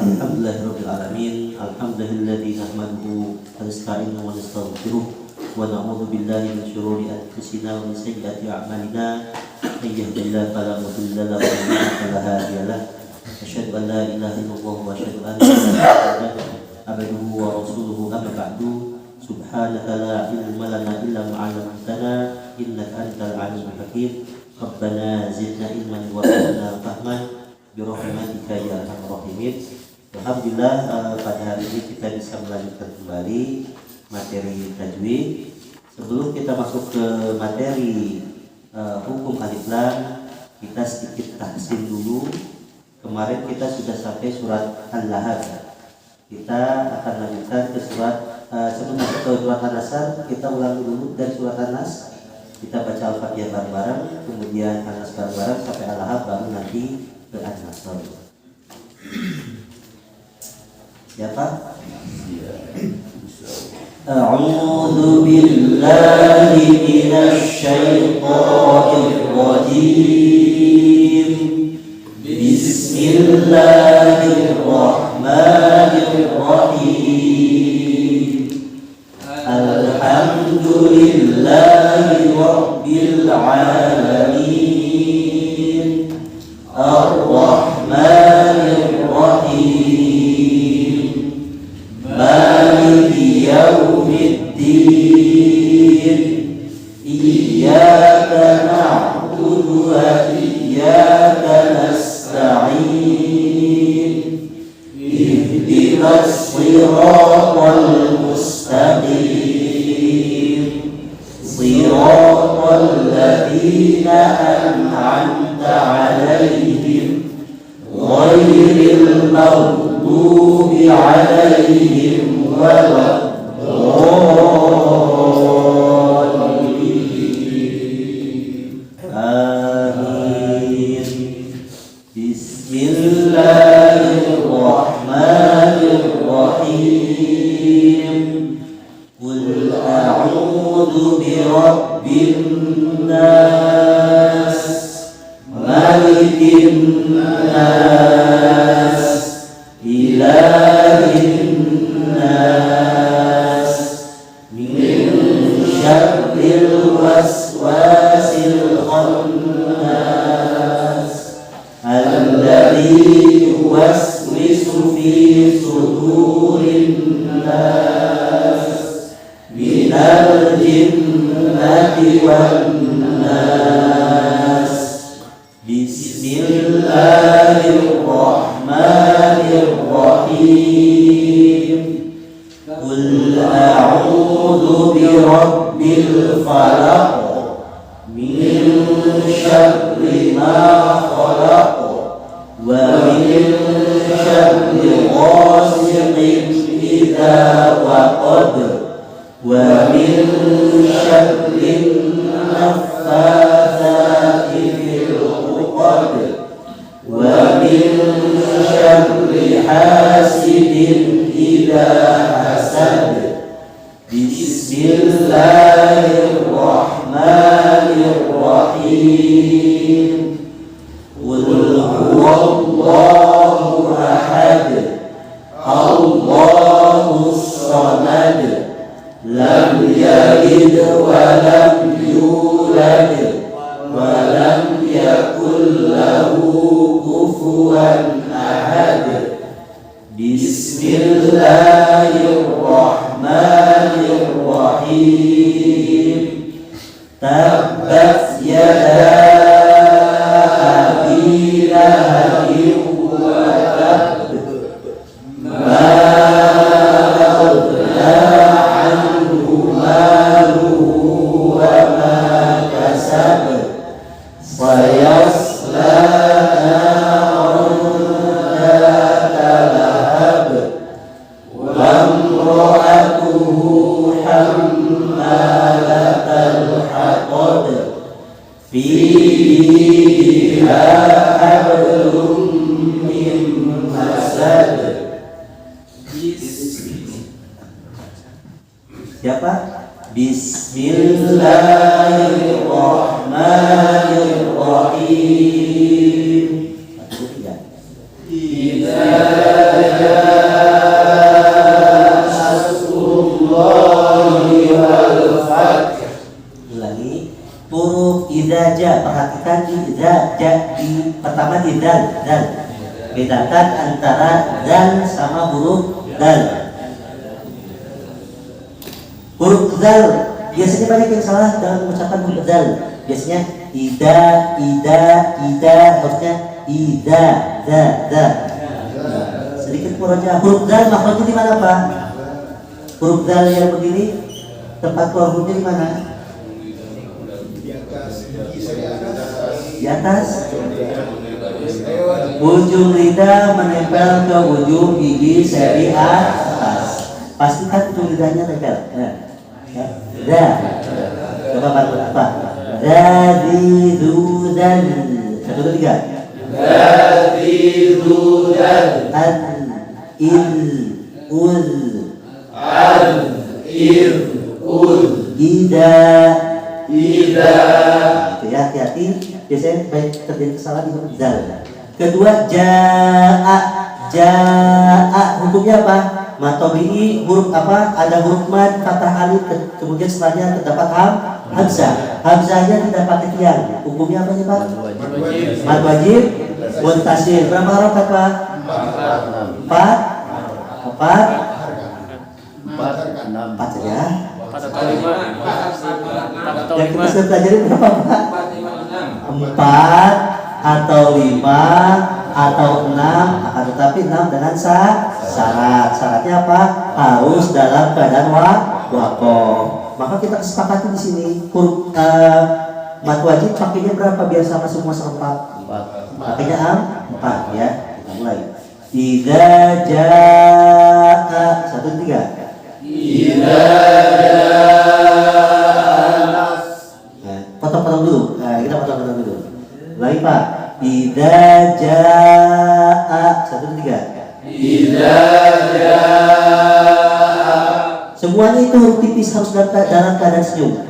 Alhamdulillahirabbil alamin. Alhamdulillahilladzi nahmaduhu wa nasta'inuhu wa nastaghfiruh wa na'udzu billahi min shururi anfusina wa min sayyiati a'malina. May yahdihillahu fala mudilla lahu wa may yudlil fala hadiya lahu. Asyhadu an la ilaha illallah wa asyhadu anna Muhammadan abduhu wa rasuluhu. Amma ba'du. Subhanaka la ilma lana illa ma 'allamtana innaka antal 'alimul hakim. Rabbana zidna ilman wa zidna fahman bi rahmatika ya arhamar rahimin. Alhamdulillah, pada hari ini kita bisa melanjutkan kembali materi tajwid. Sebelum kita masuk ke materi hukum alif lam, kita sedikit tahsin dulu. Kemarin kita sudah sampai surat Al-Lahab. Kita akan lanjutkan ke surat sebelum masuk ke surat An-Nasr, kita ulang dulu dari surat An-Nas. Kita baca Al-Fatihah bareng-bareng, kemudian An-Nas bareng-bareng sampai Al-Lahab, baru nanti ke An-Nasr. Siapa? A'udzu billahi minasy syaithanir rajim. Bismillahirrahmanirrahim. Alhamdulillahi rabbil alamin. Ar-Rahmanir Rahim. Maliki yaumiddin. Iyyaka na'budu wa iyyaka nasta'in. Ihdinas siratal mustaqim. Siratal ladzina an'amta 'alaihim ghairil maghdubi 'alaihim waladdallin. Amin. Bismillahirrahmanirrahim. Qul a'udzu birabbin nas, malikin nas, ilahin nas, min syarril waswasil khannas, alladzi yuwaswisu fi sudurin nas, minal jinnati wan nas. Bismillahirrahmanirrahim. Qul a'udzu birabbil falaq, min syarri ma khalaq, wa min syarri ghasiqin idza waqab, wa min syarri naffatsati fil 'uqad, wa min syarri hasidin idza hasad. Bismillahirrahmanirrahim. Qul huwallahu ahad, Allahus samad, lam yalid wa lam yulad wa lam yakul lahu kufuwan ahad. Bismillahirrahmanirrahim. Tabbat yada abi lahabin wa tab, ma aghna anhu maluhu wa ma kasab, sayasla naran dhata lahab, wa imra'atuhu hammalatal hatab, fi jidiha hablum min masad. Siapa? Bismillahirrahmanirrahim. Idza dal, dal. Bedakan antara dal sama huruf dal. Huruf dal biasanya banyak yang salah dalam mengucapkan huruf dal. Biasanya ida, harusnya ida, da. Sedikit muraja. Huruf dal makhrajnya di mana Pak? Huruf dal yang begini tempat keluar hurufnya di mana? Di atas. Ujung lidah menempel ke ujung gigi seri atas. Pastikan ujung lidahnya nempel. Da. Coba Pak. Dadidudan. 1, 2, 3. Dadidudan. Ul. Ida. Itu ya, hati-hati. Biasanya baik terjadi kesalahan di huruf dal. Kedua, jaa. Hukumnya apa? Matobi'i huruf apa? Ada huruf mad, fathah alif, kemudian setelahnya terdapat hamzah. Hamzahnya tidak pakai tiang. Hukumnya apa sih Pak? Mad wajib, muntasil. Berapa harokat Pak? 4 saja. 4 atau 5. Yang kita sudah pelajari berapa Pak? 4 atau 5 atau 6, akan tetapi 6 dengan syarat. Syaratnya apa? Harus dalam keadaan waqaf. Maka kita kesepakati di sini huruf mad wajib pakainya berapa biar sama semua 4. Pakainya 4 ya. Kita mulai. Idza jaa 1, 3. Idza jaa. Potong-potong dulu. Kita potong-potong dulu. Lagi Pak. Idza jaa 1, 3. Idza jaa. Semuanya itu huruf tipis harus dalam keadaan senyum.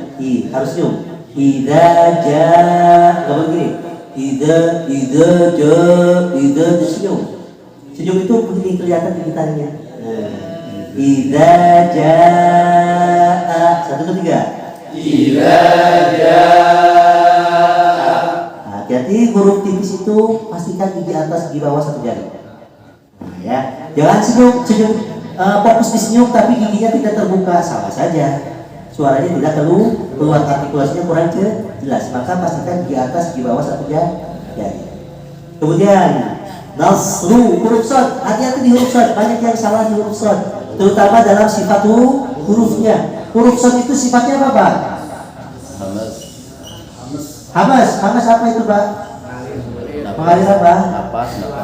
Harus senyum. Idza jaa. Enggak begini. Idza senyum. Senyum itu begini kelihatan di gitarnya. Idza jaa 1, 2, 3. Idza jaa. Hati-hati huruf tipis itu pastikan gigi atas, gigi bawah 1 jari. Nah, ya, jangan senyum fokus di senyum tapi giginya tidak terbuka, sama saja. Suaranya tidak keluar, artikulasinya kurang jelas. Maka pastikan gigi atas, gigi bawah 1 jari. Kemudian nasru huruf shad. Hati-hati di huruf shad. Banyak yang salah di huruf shad, terutama dalam sifat hurufnya. Huruf shad itu sifatnya apa Pak? Hamas apa itu Pak? Mengalir apa?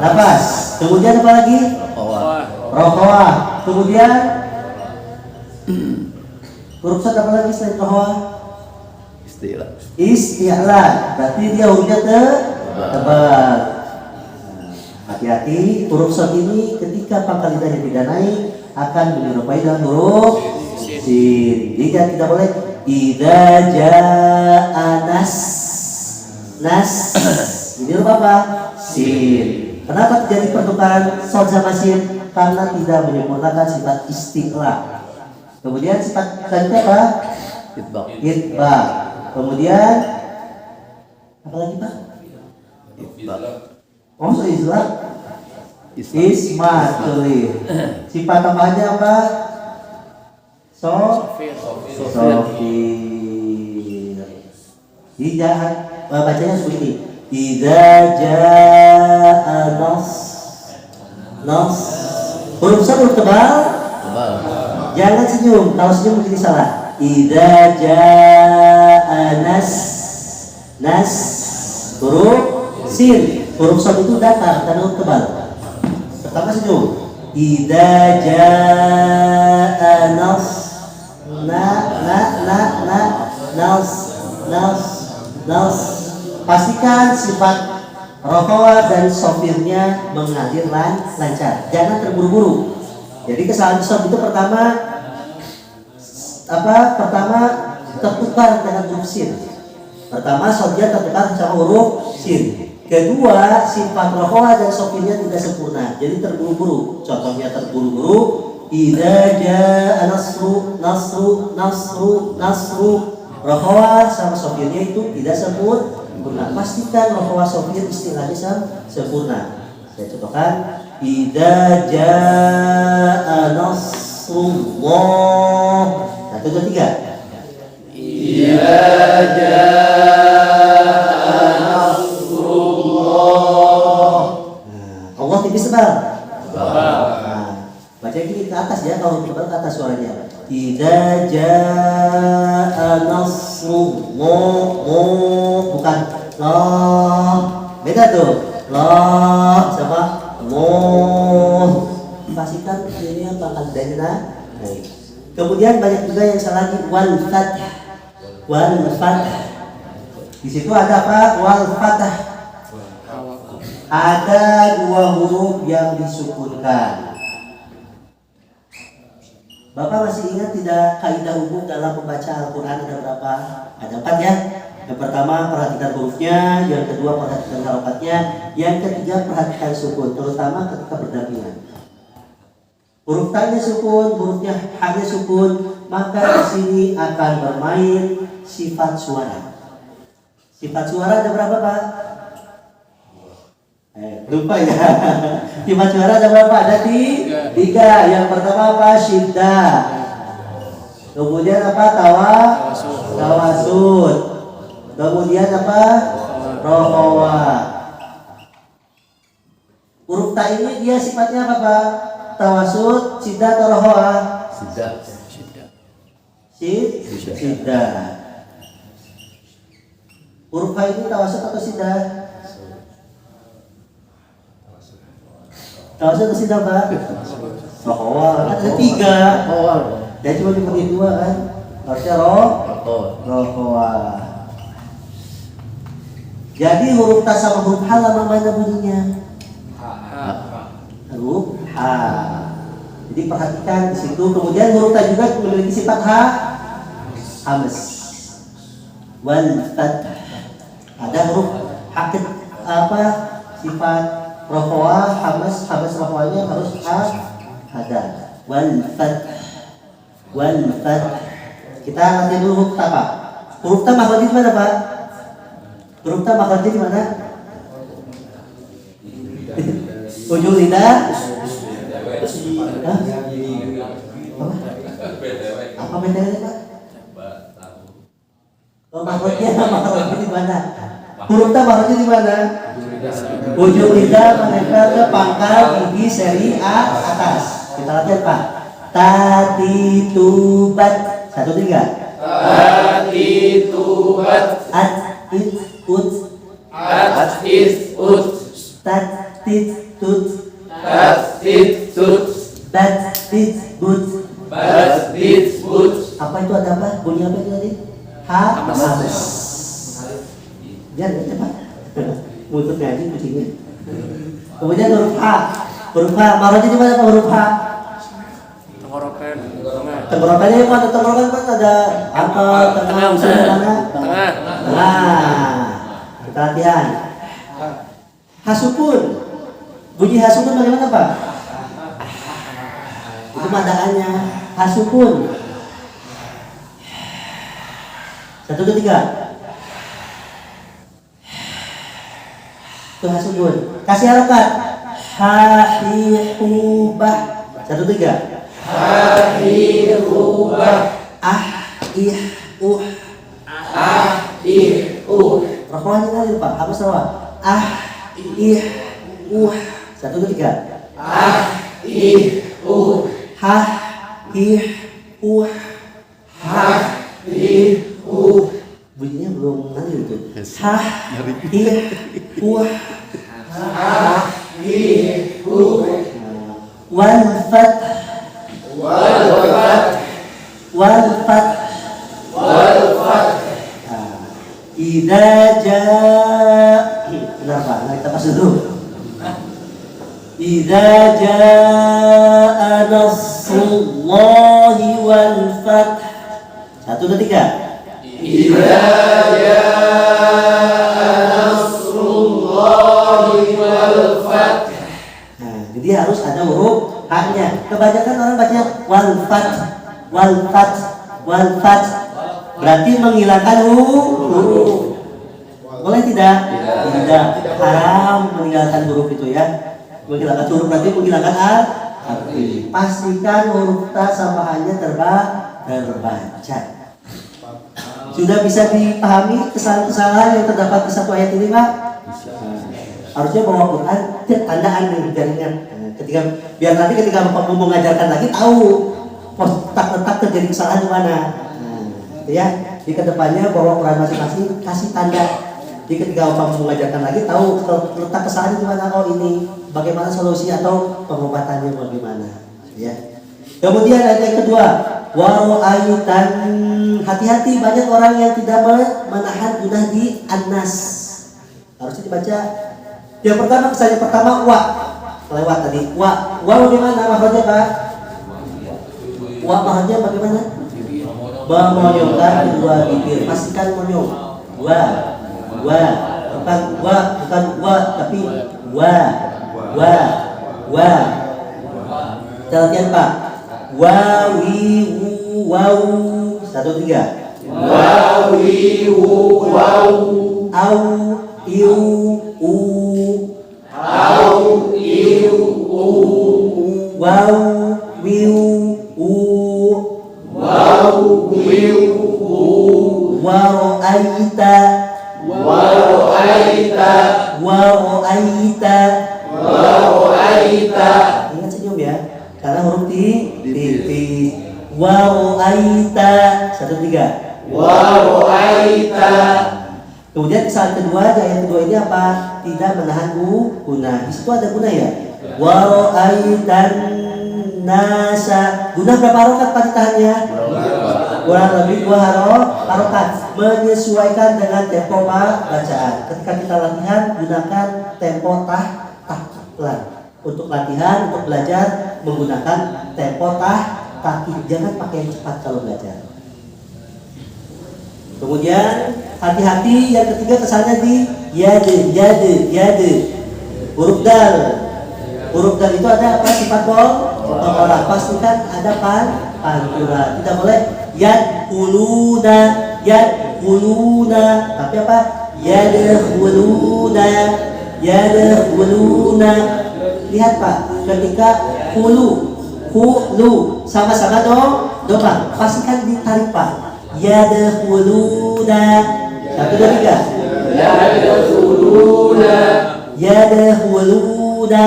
Napas. Kemudian apa lagi? Rokoah. Kemudian huruf shad apa lagi selain rokoah? Isti'la. Berarti dia hurufnya tebal. Hati-hati huruf shad ini ketika pangkal lidahnya tidak naik akan menyerupai dengan huruf sin. Jika tidak boleh idza jaa nas. Ini huruf apa? Sin. Kenapa terjadi pertukaran shad sama sin? Karena tidak menyempurnakan sifat isti'la. Kemudian sifat selanjutnya apa? Itbaq. Kemudian apa lagi Pak? Oh, ismat tulis. Sifat tambahannya apa? Sofir. Bacanya seperti ini. Idza jaa nas. Huruf shad huruf tebal. Jangan senyum. Kalau senyum begini salah. Idza jaa nas. Huruf sin. Huruf shad itu datar dan huruf tebal. Pertama senyum. Idza jaa nas. Nas. Pastikan sifat rokowa dan sofirnya mengalir lancar. Jangan terburu-buru. Jadi kesalahan shad itu pertama tertukar dengan huruf sin. Pertama shadnya tertukar sama huruf sin. Kedua, sifat rokowa dan sofirnya tidak sempurna, jadi terburu-buru. Contohnya terburu-buru. Idza jaa nasru. Rokowa sama sofirnya itu tidak sempurna. Pastikan bahwa sofir istilahnya sempurna. Saya contohkan, idza jaa nasrullah. 1, 2, 3. Idza jaa nasrullah. Allah tipis tebal. Baca gini ke atas ya, kalau tebal ke atas suaranya. Idza jaa nasrullah. Bukan Allah. Beda tuh. Allah sama Allah. Pastikan ini yang bakal dana. Kemudian banyak juga yang salah lagi wal fath. Wal fath. Di situ ada apa? Wal fath. Ada 2 huruf yang disukunkan. Bapak masih ingat tidak kaidah umum dalam membaca Al-Quran ada berapa? Ada 4 ya. Yang pertama perhatikan hurufnya, yang kedua perhatikan harokatnya, yang ketiga perhatikan sukun, terutama ketika berdampingan. Huruf ta-nya sukun, hurufnya ha-nya sukun, maka di sini akan bermain sifat suara. Sifat suara ada berapa, Pak? Lupa ya. Sifat suara ada berapa? Ada 3. Yang pertama apa? Syiddah. Kemudian apa? Tawasud. Kemudian apa? Rohawa. Huruf ta ini dia sifatnya apa, Pak? Tawasud, syiddah atau rohawa? Syiddah. Huruf ha ini tawasud atau syiddah? Tawasud atau syiddah, Pak? Rohawa. Ada 3. Dia cuma dipakai 2 kan? Harusnya rohawa. Jadi huruf ta sama huruf ha lama mana bunyinya? Huruf ha. Jadi perhatikan di situ. Kemudian huruf ta juga memiliki sifat hamas. Wal fath. Ada huruf ha apa? Sifat rohwa, hamas rohwanya harus ada. Wal fath. Kita nanti dulu huruf ta, Pak. Huruf ta makhrajnya di mana, Pak? Huruf ta makhrajnya di mana? Ujung lidah. Apa bedanya, Pak? Makhrajnya di mana? Huruf ta makhrajnya di mana? Ujung lidah menempel ke pangkal gigi seri atas. Kita lihat, Pak. Tatitubat. 1, 3. Tatitubat. At-it-ut. At-it-ut. Tat-tit-tut. Tat-it-tut. Bat-tit-but. Bat-it-but. Apa itu ada apa? Bunyi apa itu tadi? Hamas. Lihat ya, Pak. Mulutnya aja kucingnya. Kemudian huruf ha. Huruf ha. Marahnya di mana, Pak, huruf ha? Tenggorokannya yang mana? Tenggorokan kan ada angka tengah usul mana? Tengah. Nah, kita latihan. Hasukun. Bunyi hasukun bagaimana, Pak? Itu madaannya. Hasukun. 1, 2, 3. Itu hasukun. Kasih harokat. Ha-hi-hu-bah. 1, 3. Ha-hi-hu-bah. Ah-ih-uh. Ah-ih-uh. Rohwanya tadi, Pak. Apa salah? Ah-ih-uh. 1, 2, 3. Ah-ih-uh. Ha-ih-uh. Ha-ih-uh. Bunyinya belum nanti itu. Ha-ih-uh. Ha-ih-uh. Wal fath. Idza jaa. Benar, Pak. Nah, kita pas dulu. Idza jaa nasrullahi wal fath. 1, 2, 3. Idza jaa nasrullahi wal fath. Nah, jadi harus ada huruf ha-nya. Kebanyakan orang baca wal fath. Berarti menghilangkan huruf. Boleh tidak? Tidak. Haram meninggalkan huruf itu ya. Menghilangkan huruf nanti menghilangkan arti. Pastikan huruf ta sambahannya terbaca. Sudah bisa dipahami kesalahan-kesalahan yang terdapat di satu ayat ini, Pak? Harusnya bawa Quran tandaan nih jaringan. Ketika biar nanti ketika Bapak mau mengajarkan lagi tahu letak terjadi kesalahan di mana. Ya, di kedepannya bawa Quran masing-masing kasih tanda. Jadi ketika Bapak mau mengajarkan lagi tahu letak kesalahan di mana. Oh ini bagaimana solusi atau pengobatannya bagaimana. Ya. Kemudian ayat yang kedua, waro'aitan, hati-hati banyak orang yang tidak menahan gunah di an-nas. Harusnya dibaca. Yang pertama kesannya pertama wa lewat tadi wa bagaimana makhrajnya Pak? Wa makhrajnya bagaimana? Memoyongkan kedua bibir, pastikan monyong. Wa bukan wa tapi wa latihan Pak. Wa wi wu wau 1 3. Wa wi wu wau au iu u au iu u wau wiu u wau wiu u waro'aita waro'aita waro'aita. Ingat senyum ya, karena huruf tipis. Waro'aita 1 3. waro'aita. Kemudian saat kedua, ayat kedua ini apa? Tidak menahan guna. Di situ ada guna ya. Waro'aitan nasa. Guna berapa harokat Pak ditahannya? Kurang lebih 2 harokat. Menyesuaikan dengan tempo bacaan. Ketika kita latihan, gunakan tempo tahqiq. Untuk latihan, untuk belajar menggunakan tempo tahqiq. Jangan pakai yang cepat kalau belajar. Kemudian hati-hati yang ketiga kesannya di yade. Huruf dal itu ada apa? Sifat orang. Pastikan ada pantura. Tidak boleh yadkhuluna. Tapi apa? Yadkhuluna. Lihat Pak, ketika hulu sama-sama dong, Pak. Pastikan ditarik Pak. Yadkhuluna 1 2 3. Yadkhuluna.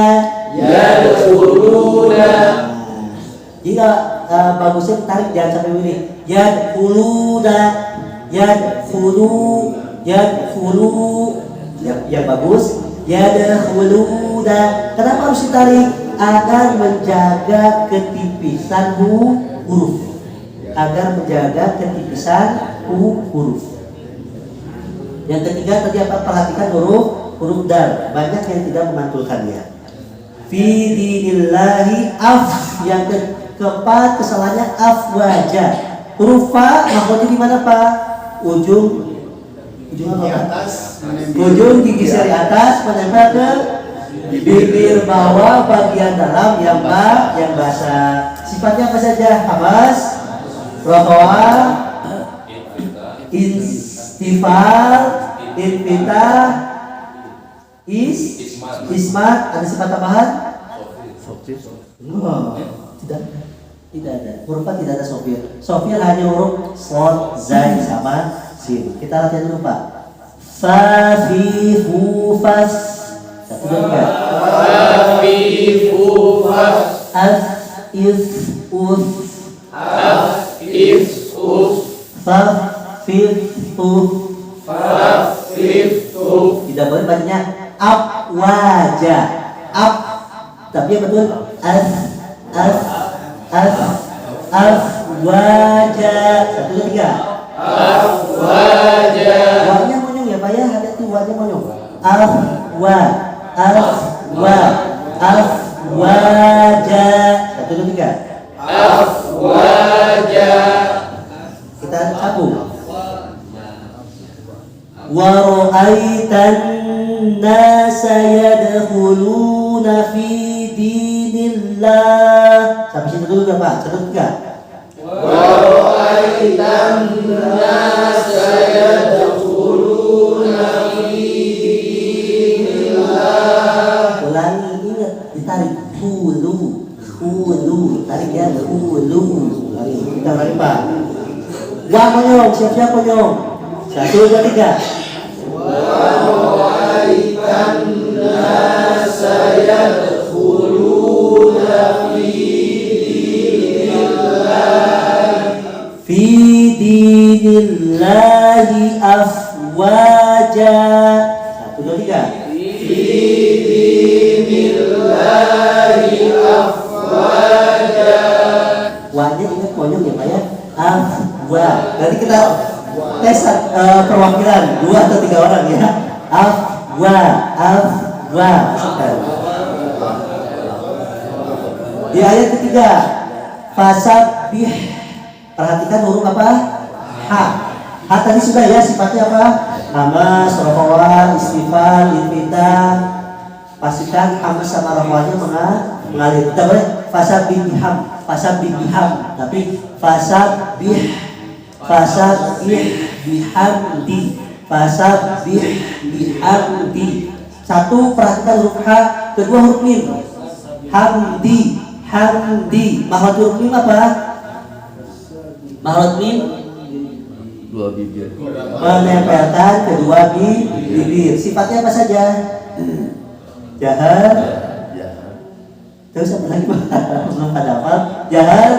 Jika bagusnya tarik jangan sampai ini. Yadkhulu. Yang bagus yadkhuluna. Kenapa harus ditarik? Agar menjaga ketipisan huruf. Yang ketiga tadi apa? Perhatikan huruf dal. Banyak yang tidak memantulkannya. Fi dinillahi yang keempat kesalahannya afwaja. Huruf fa makhrajnya di mana Pak? Ujung apa? Ujung gigi seri atas menempel ke bibir bawah bagian dalam yang basah. Sifatnya apa saja? Habas, rotoa, istifal, infitah, ismat. Ada sifat tambahan? Tidak ada. Hurufnya tidak ada sofir. Sofir hanya huruf slot, zai sama sin. Kita latihan dulu Pak. Fa fi fu fas. 1 2 3. Fa fi fu fas. Af if us. Fa fi fu. Tidak boleh bacanya ab waja. Ab. Tapi yang betul waja. 1 2 3. Wanya monyong ya Pak ya, hati-hati wanya monyong. Waja. 1 2 3. Kita sambung. Waro'aitan nasa yadkhuluna fi dinillah. Sampai situ dulu kan Pak? 1 2 3. Waro'aitan nasa yadkhuluna fi tarik hulu, tarik ya hulu. Kita tarik Pak. Wah konyong, siap-siap konyong. 1, 2, 3. Ra'aitan nasa yadkhuluna fi dinillahi afwaja. 1, 2, 3. fi dinillahi afwaja. Wanya ingat konyol ya Pak ya. Afwa. Nanti kita tes perwakilan 2 atau 3 orang ya. Afwa. Di ayat ketiga, fasabbih. Perhatikan huruf apa? Ha. Ha tadi sudah ya, sifatnya apa? Hamas, rohwa, istifal, infitah. Pastikan hamas sama rohwanya mengalir. Kita boleh fasabbih biham, tapi fasabbih bihamdi. Satu, perhatikan huruf ha. Kedua, huruf mim. Hamdi. Makhraj huruf mim apa? Makhraj mim 2 bibir. menempelkan kedua bibir. Sifatnya apa saja? Jahar. Terus apa lagi? Belum pada apa? Jahar.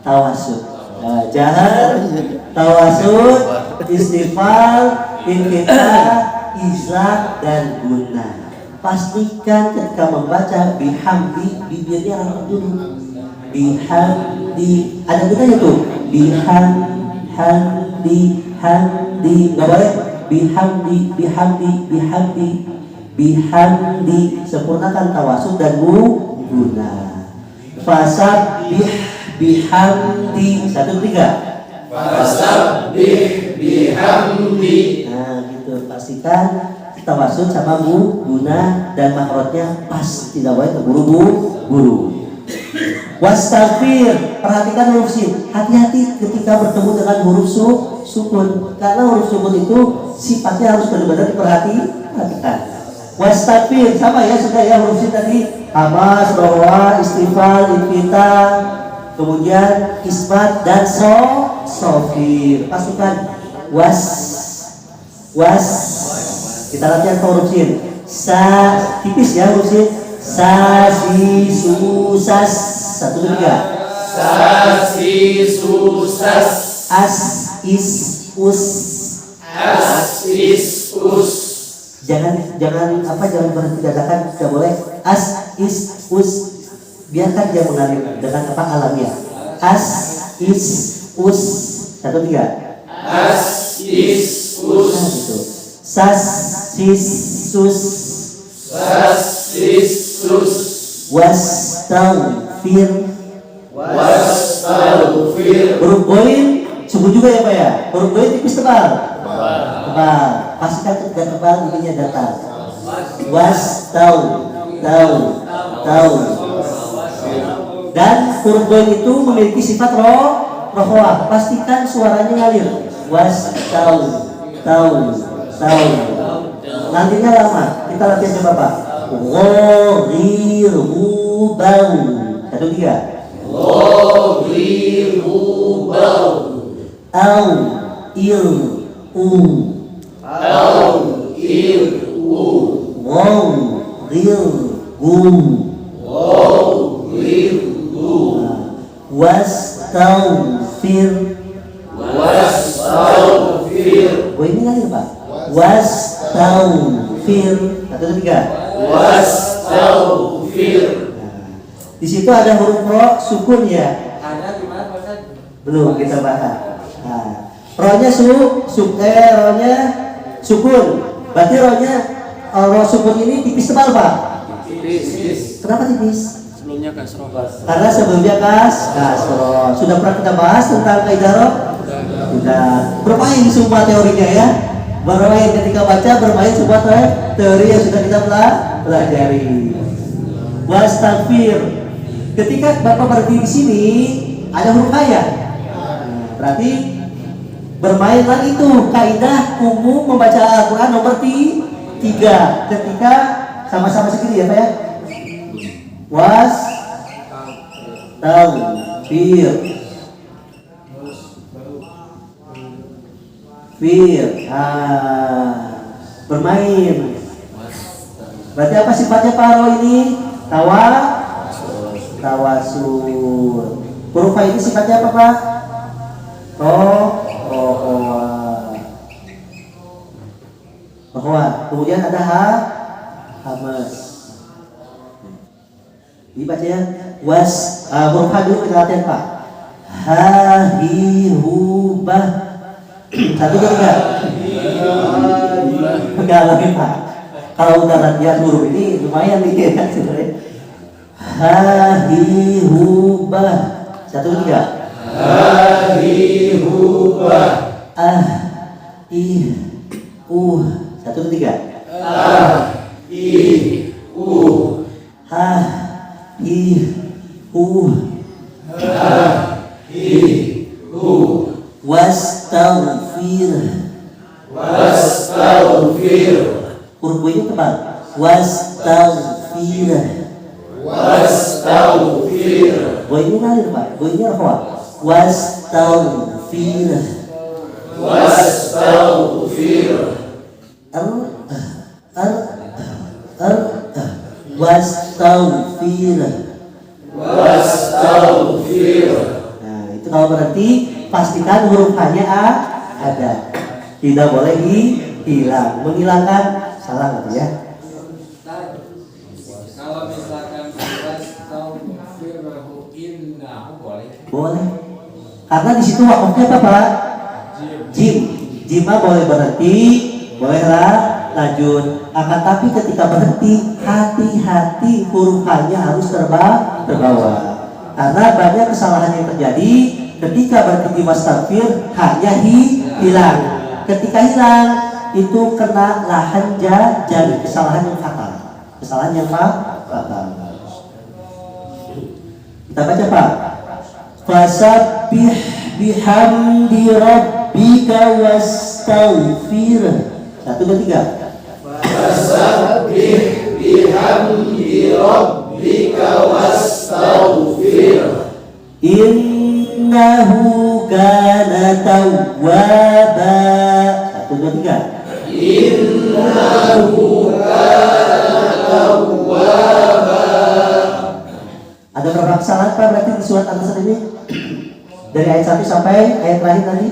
Tawasud. Jahar, tawasud, istighfar, infitah, izah, dan guna. Pastikan ketika membaca bihamdi, bibirnya rapat dulu. Bihamdi, ada gunanya tuh. Bihamdi, nggak boleh. Bihamdi. Sempurnakan tawasud dan guna. Fasabbih bihamdi. 1, 3. Fasabbih bihamdi. Nah gitu, pastikan tawasud sama guna dan makrotnya pas, tidak boleh terburu-buru. Wastaghfir, perhatikan huruf sin. Hati-hati ketika bertemu dengan huruf sukun, karena huruf sukun itu sifatnya harus benar-benar diperhatikan. Wastaghfir, sama ya sudah ya huruf sin tadi. Hamas, rohwa, istifal, infitah, kemudian isbat dan sofir. Pasukan was. Kita latihan huruf sin. Tipis ya huruf sin. Si su sas. 1, 2, 3. Si su sas. Is us. Jangan berhenti dadakan, tidak boleh. Is us. Biarkan dia mengalir dengan apa alamiah. Is us. 1, 3. Nah, gitu. Sus. Wastaghfir. Huruf boin subuh juga ya Pak ya. Huruf boin tipis tebal. Pastikan ketika tebal ininya datar. Dan huruf boin itu memiliki sifat rohwa. Pastikan suaranya ngalir. Nantinya lama. Kita latihan coba Pak. Ghirhu bau. 1, 3. Au il u. Wow ril gum. Wastaghfir. Oh ini kali Pak. Wastaghfir. 1, 3. Di situ ada huruf ro sukun ya. Ada di mana Pak? Belum kita bahas. Nah, rohnya rohnya sukun. Berarti rohnya roh sukun ini tipis tebal Pak. Tipis. Kenapa tipis? Sebelumnya kasroh. Karena sebelumnya kasroh. Sudah pernah kita bahas tentang kaidah roh? Sudah. Bermain semua teorinya ya. Bermain ketika baca, bermain semua teori yang sudah kita pelajari. Wastaghfir. Ketika Bapak berdiri di sini ada huruf ya. Berarti bermainlah itu kaidah umum membaca Al-Quran nomor 3. Ketika sama-sama segini ya Pak ya. Was tawfir fir bermain. Berarti apa sifatnya paro ini? Tawasul. Huruf ini sifatnya apa Pak? Bahwa kemudian ada hamas. Dibaca ya. Huruf ha dulu kita latihan Pak. Ha hi hu bah. Satu dua tiga. Enggak lagi Pak. Kalau udah latihan huruf ini lumayan nih ya sebenarnya. Ha hi hu bah. Satu dua tiga. Ha hi hu bah. Satu dua tiga. Wastaghfir. Huruf B-nya tebal. Wastaghfir. B-nya ngalir Pak. B-nya rafa. Wastaghfir. Wastaghfir. Nah, itu kalau berarti pastikan huruf H-nya ada. Tidak boleh hilang. Menghilangkan salah gitu ya. Kalau misalkan wastaghfirhu innahu boleh. Boleh. Karena di situ wakafnya apa Pak? Jim. Jima boleh berhenti, bolehlah lanjut. Akan tapi ketika berhenti, hati-hati huruf H-nya harus terbawa. Karena banyak kesalahan yang terjadi ketika berhenti di wastaghfir, H-nya hilang. Ketika hilang, itu kena lahan jadi kesalahan yang fatal. Kesalahan yang fatal. Kita baca Pak. Fasabbih bihamdi rabbika wastaghfir. Satu dua tiga. Fasabbih bihamdi rabbika wastaghfir. Innahu kana tawwaba. Satu dua tiga. Innahu kana tawwaba. Ada berapa kesalahan Pak berarti di surat An-Nasr ini? Dari ayat 1 sampai ayat terakhir tadi?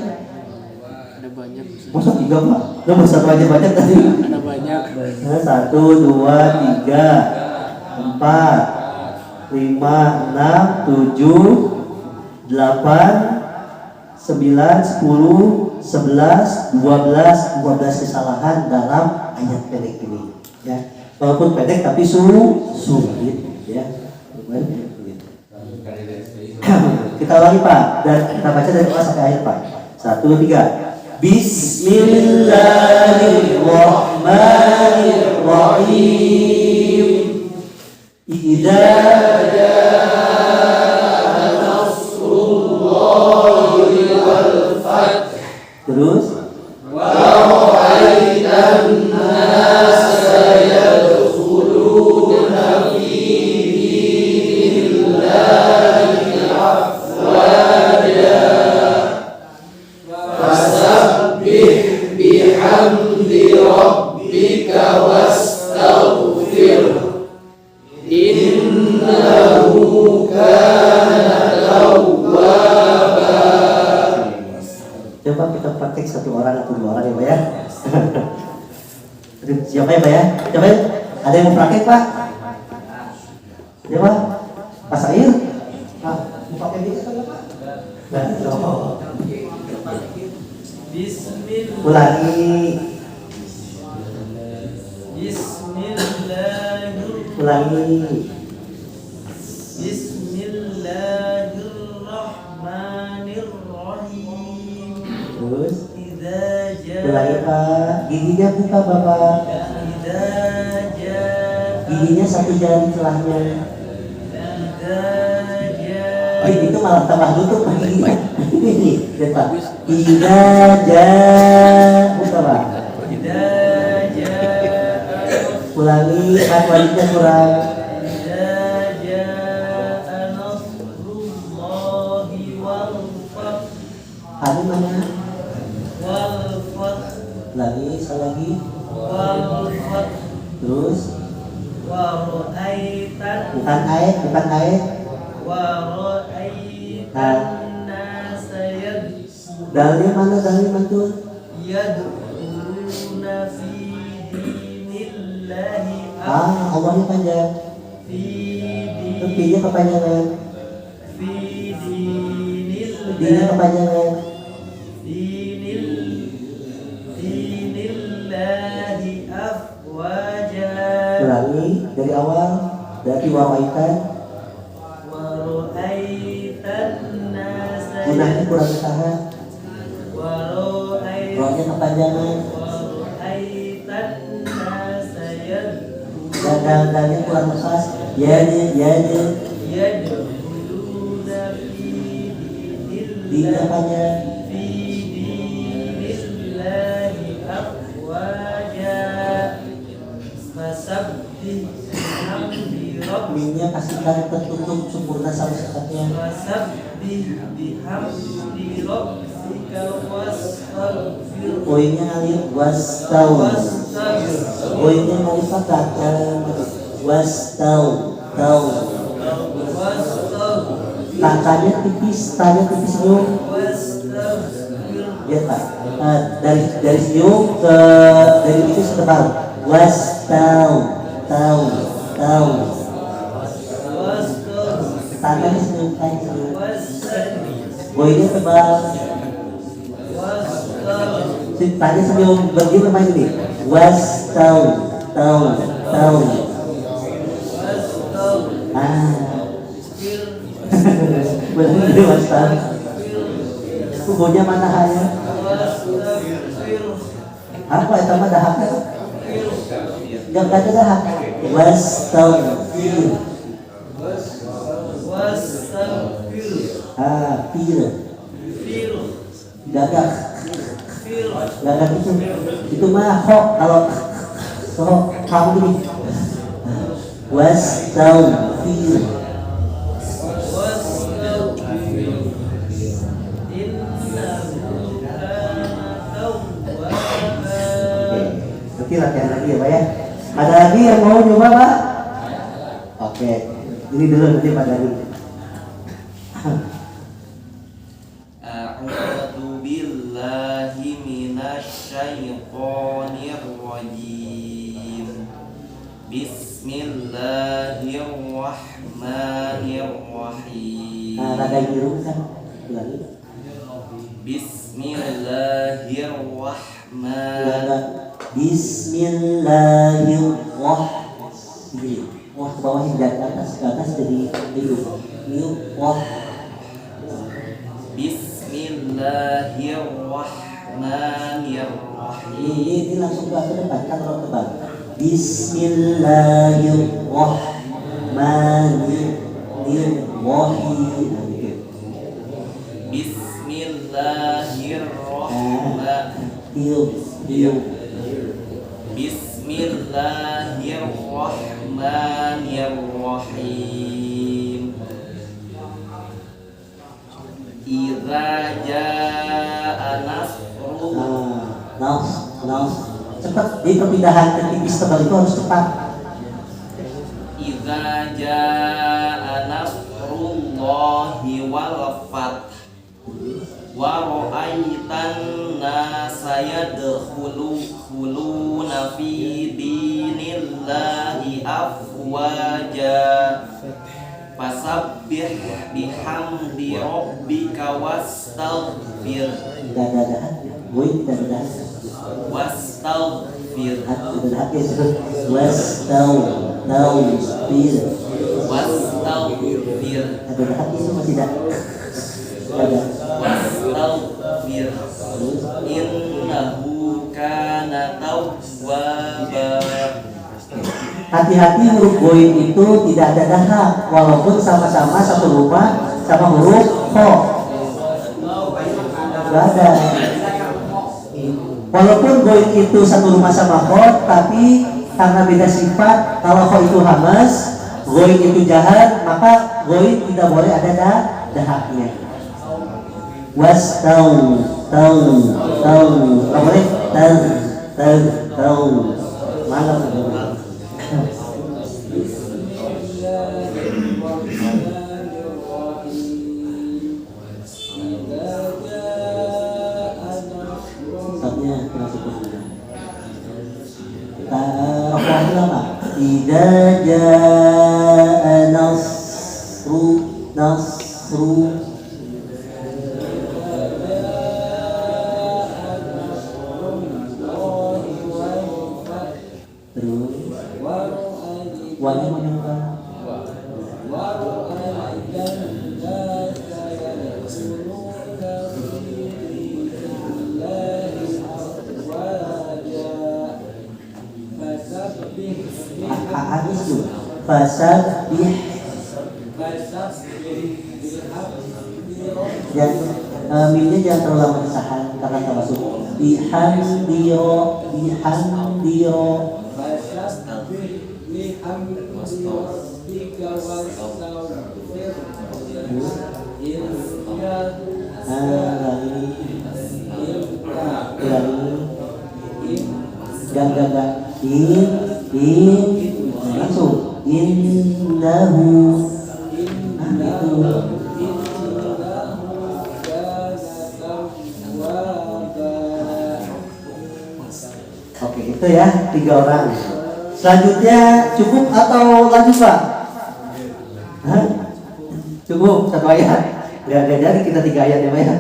Ada banyak. Masa 3 Pak? Nomor 1 aja banyak tadi. Ada banyak. 1, 2, 3, 4, 5, 6, 7, 8, 9, 10, 11, 12 kesalahan dalam ayat pendek ini ya. Walaupun pendek tapi sulit ya. Kita ulangi Pak dan kita baca dari awal sampai akhir Pak. 1, 2, 3. Bismillahirrahmanirrahim. Idza terus bihamdi rabbika wastaghfir. Innahu kana tawwaba. coba kita praktek satu orang atau 2 orang ya Pak ya. Siapa ya Pak ya? Coba ya. Ada yang mau praktek Pak? Ya Pak? Pak Sair? Pak, mau pakai ini atau Pak? Bismillah. Ulangi. Bismillahirrahmanirrahim. Terus Idza ulangi Pak. Giginya buka Bapak. Giginya 1 jari celahnya. Oh itu malah tambah tutup Pak giginya. Ini lihat Pak. Buka Pak. Ulangi, wajibnya kurang. Hari mana? wal fath Lagi, selagi. wal fath Terus wa ra'aitan bukan ayat, bukan ayat. wa ra'aitan nasa Dalilnya mana? Dalil mantul. yadkhuluna fi dinillahi Allahnya panjang. fi P-nya kepanjangan. D-nya dinillahi kepanjangan. dinillahi afwaja Ulangi dari awal. Berarti wawaitan. wa ra'aitan nasa Gunanya kurang tahan. wa ra'aitan Rohnya kepanjangan. Dan kurang lekas. Ya. yadkhuluna fi D-nya panjang. fi dinillahi afwaja fasabbih bihamdi rabbika Minnya pastikan tertutup sempurna sama sekatnya. fasabbih bihamdi rabbika wastaghfir Poinnya ngalir wastau. wastaghfir Poinnya ngalir fakat. Wastau. Tau. Tangkanya tipis, tanya tipis senyum. Ya Pak. Dari senyum ke dari itu setebal. Wastau. Tau. Tangkanya senyum, tanya senyum. Poinnya tebal. Tanya senyum begini main ini. Wastau. Tau. Benar ini wastau. Kubunya mana hanya? Apa itu mah dahaknya? Gak ada dahak. Wastau. Pir. Gagak itu mah kok kalau kamu gini. Wastaghfir. Oke, latihan lagi ya Pak ya. Ada lagi yang mau coba Pak? Oke, ini dulu nanti Pak Dadi. A'udzu billahi minasyaitonir rajim. Bismillahirrahmanirrahim. Rada biru kan? Ulangi. Bismillahirrahmanirrahim. Wah, ke bawah hingga ke atas jadi biru. Wah. Bismillahirrahmanirrahim. Ini langsung ke depan kan roh depan. Bismillahirrahmanirrahim. Bismillahirrahmanirrahim. Idza jaa nasrullah. Nas. Cepat di perpindahan ke tipis tebal itu harus cepat. Idza jaa nasrullahi wal fath wa ra'aitan nasa yadkhuluna fi dinillahi afwaja fasabbih bihamdi rabbika wastaghfir wastaghfir wastaghfir wastaghfir innahu kana tawwaba. Hati-hati huruf goin itu tidak ada dahak walaupun sama-sama satu rumah sama huruf kho. Gak ada. Walaupun goin itu satu rumah sama kho, tapi karena beda sifat, kalau kho itu hamas, goin itu jahat, maka goin tidak boleh ada dahaknya. Wastau, tau, tau. Apa boleh? Tau. Mana? Saatnya masuk ke sini. Apa lama? Idza jaa nasru. Terus wanya menyangka hadis itu fasabbih dan minnya jangan terlalu lama ditahan karena termasuk bihamdiro langsung innahu Oke, itu ya 3 orang. Selanjutnya cukup atau lanjut Pak? Hah? Cukup 1 ayat. Gak jadi kita 3 ayat ya Pak ya.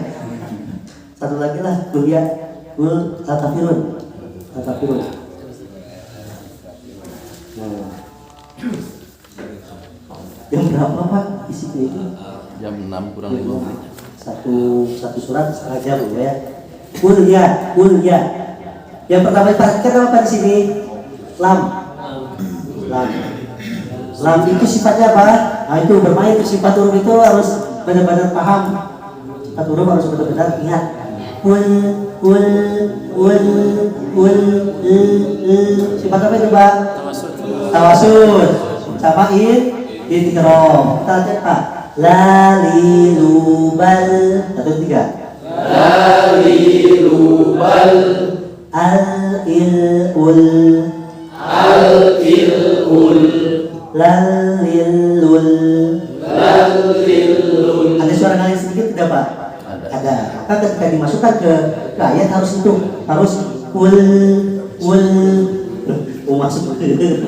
1 lagi lah, kuliah al-kafirun. Nah. Jam berapa Pak isinya itu? Jam 6 kurang 5 menit. Satu surat setengah jam ya. Kuliah. Yang pertama diperhatikan apa di sini? Lam itu sifatnya apa? Nah itu bermain sifat huruf itu harus benar-benar paham. Sifat huruf harus benar-benar ingat. Sifat apa itu Pak? Tawasud. Sama idgham. Kita lihat Pak. Lalilubal. 1, 2, 3. Lalilubal Al-ilul Lalilul. Ada suara kalian sedikit tidak Pak? Ada. Maka ketika dimasukkan ke ayat harus itu, harus ul masuk tidak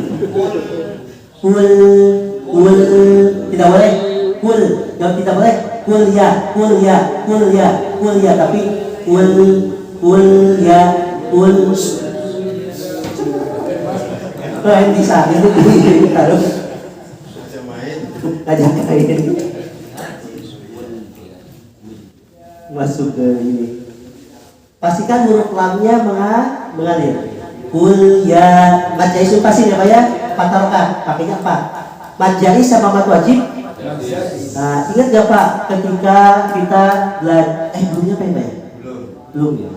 boleh yang tidak boleh kuliah tapi kuliah ini bisa itu harus ajak main masuk ke ini. Pastikan huruf lamnya mengalir. Kuliah mad jaiz pasti ya Pak ya. Fatarkan pakainya apa? Mad jaiz sama mad wajib. Nah, ingat gak Pak ketika kita belumnya apa ya? Belum ya.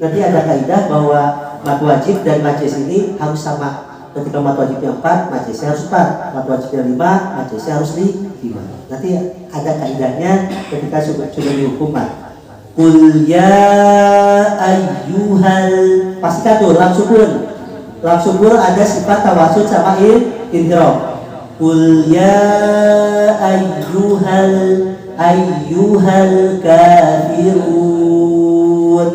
Nanti ada kaidah bahwa mad wajib dan mad jaiz ini harus sama. Ketika mad wajibnya 4, mad jaiznya harus 4. Mad wajibnya 5, mad jaiznya harus 5. Nanti ada kaidahnya ketika sudah dihukum mad. Qul ya ayyuhal, pastikan tuh lam sukun ada sifat tawasud sama idgham. Qul ya ayyuhal kafirun.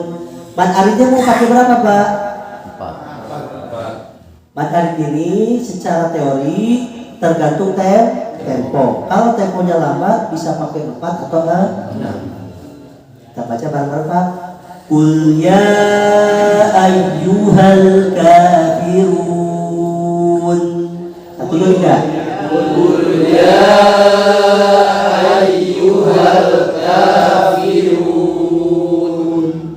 Mad aridnya mau pakai berapa Pak? 4. Mad arid ini secara teori tergantung tempo. Kalau temponya lambat bisa pakai 4 atau 6. Kita baca bareng-bareng Pak. Qul ya ayyuhal kafirun. 1, 2, 3. Qul ya ayyuhal kafirun.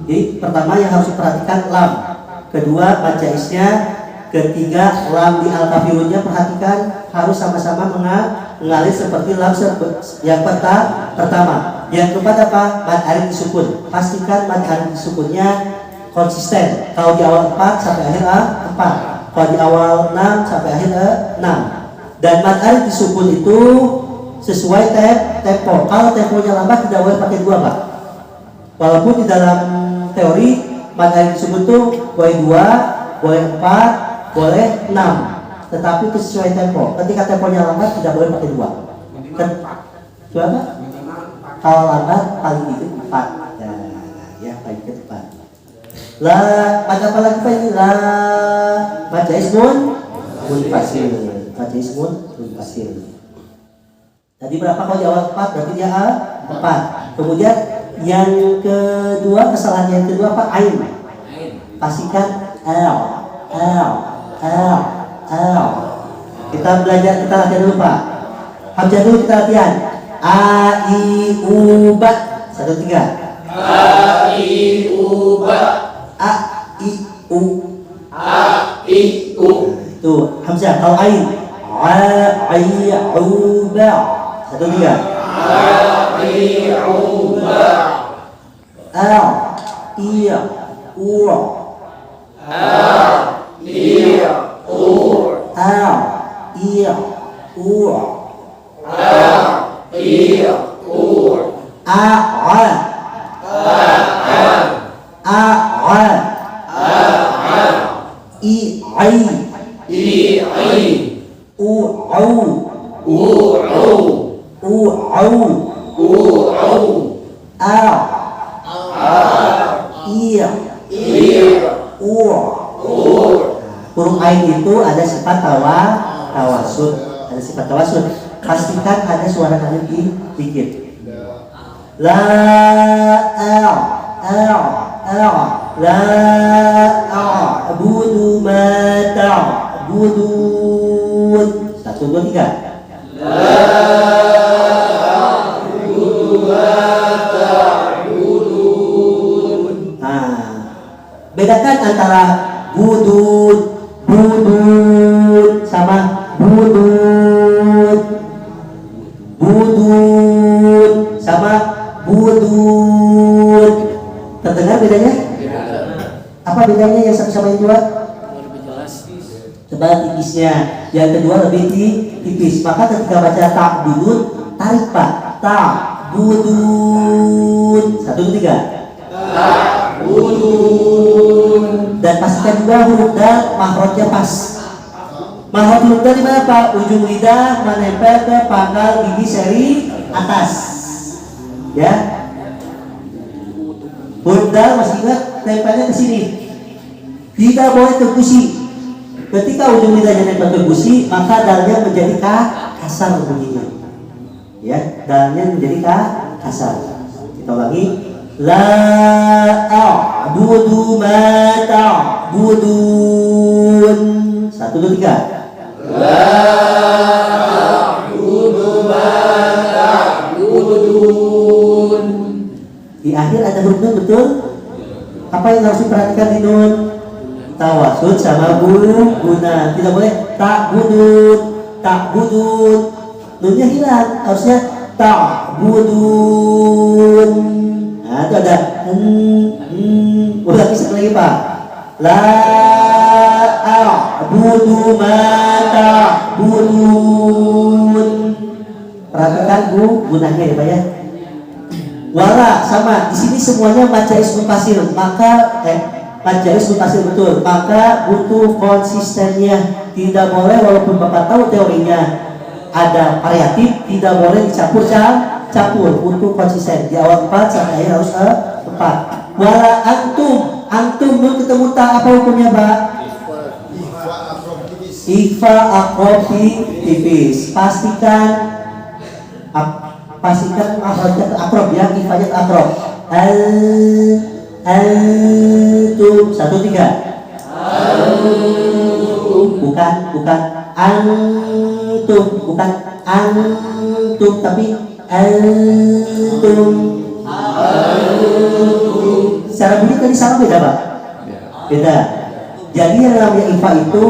Jadi pertama yang harus diperhatikan lam. Kedua mad jaiznya. Ketiga lam di al-kafirunnya perhatikan harus sama-sama mengalir seperti lam yang pertama. Yang keempat apa? Mad arid disukun. Pastikan mad arid disukunnya konsisten. Kalau di awal 4 sampai akhir 4. Kalau di awal 6 sampai akhir 6. Dan mad arid disukun itu sesuai tempo. Kalau temponya lambat tidak boleh pakai 2 Pak. Walaupun di dalam teori mad alif disebut tuh boleh 2, boleh 4, boleh 6, tetapi itu sesuai tempo. Ketika temponya lambat tidak boleh pakai 2. Coba kalau lambat paling dikit 4. Ya paling dikit 4. La, ada apa lagi Pak ini? La, baca ismun munfasil. Baca ismun munfasil. Tadi berapa kalau jawab 4? Berarti dia 4. Kemudian yang kedua, kesalahan yang kedua apa? Ain. Pastikan L. Kita belajar, kita latihan dulu Pak. Hamzah dulu kita latihan. A, I, U, Ba. 1, 3. A, I, U, Ba. A, I, U. A, I, U. Itu Hamzah. Kalau Ain. A, I, U, Ba. 1, 3. A, I, U, Ba. L, I, U. A, I, U. L, I, U. A, I, U. A, I, U, huruf ain itu ada sifat tawasud, ada sifat tawasud. Pastikan ada suara kalian dikit. La la a'budu ma ta'budun. 1, 2, 3. Bedakan antara budut sama budut sama budut. Terdengar bedanya? Apa bedanya yang satu sama yang dua? Coba tipisnya. Yang kedua lebih tipis. Maka ketika baca ta'budun, tarik Pak. Ta'budun. 1, 2, 3. Dan pastikan juga huruf dal makhrajnya pas. Makhraj huruf dal di mana Pak? Ujung lidah menempel ke pangkal gigi seri atas. Ya. Huruf dal masih ingat tempelnya ke sini. Tidak boleh ke gusi. Ketika ujung lidahnya nempel ke gusi, maka dalnya menjadi kasar bunyinya. Ya, dalnya menjadi kasar. Kita ulangi. La a'budu ma ta'budun. 1, 2, 3. La a'budu ma ta'budun. Di akhir ada huruf nun, betul? Apa yang harus diperhatikan di nun? Tawasud sama guna. Tidak boleh ta'budun. Nunnya hilang, harusnya ta'budun. Nah, itu ada ulangi sekali lagi Pak. La a'budu ma ta'budun. Perhatikan gunanya ya Pak ya. Wala sama di sini semuanya baca ismul fasil, maka baca ismul fasil betul, maka butuh konsistennya. Tidak boleh walaupun Bapak tahu teorinya ada variatif, tidak boleh dicampur untuk konsisten. Di awal 4 sampai akhir harus 4. Wala antum nun ketemu ta, apa hukumnya Pak? Ikhfa akrofi tipis. Pastikan akhrajnya akrob ya, ikhfanya akrob. Antum 1, 3. Bukan antum tapi antum. Secara bunyi tadi sama beda Pak? Beda. Jadi yang namanya ifa itu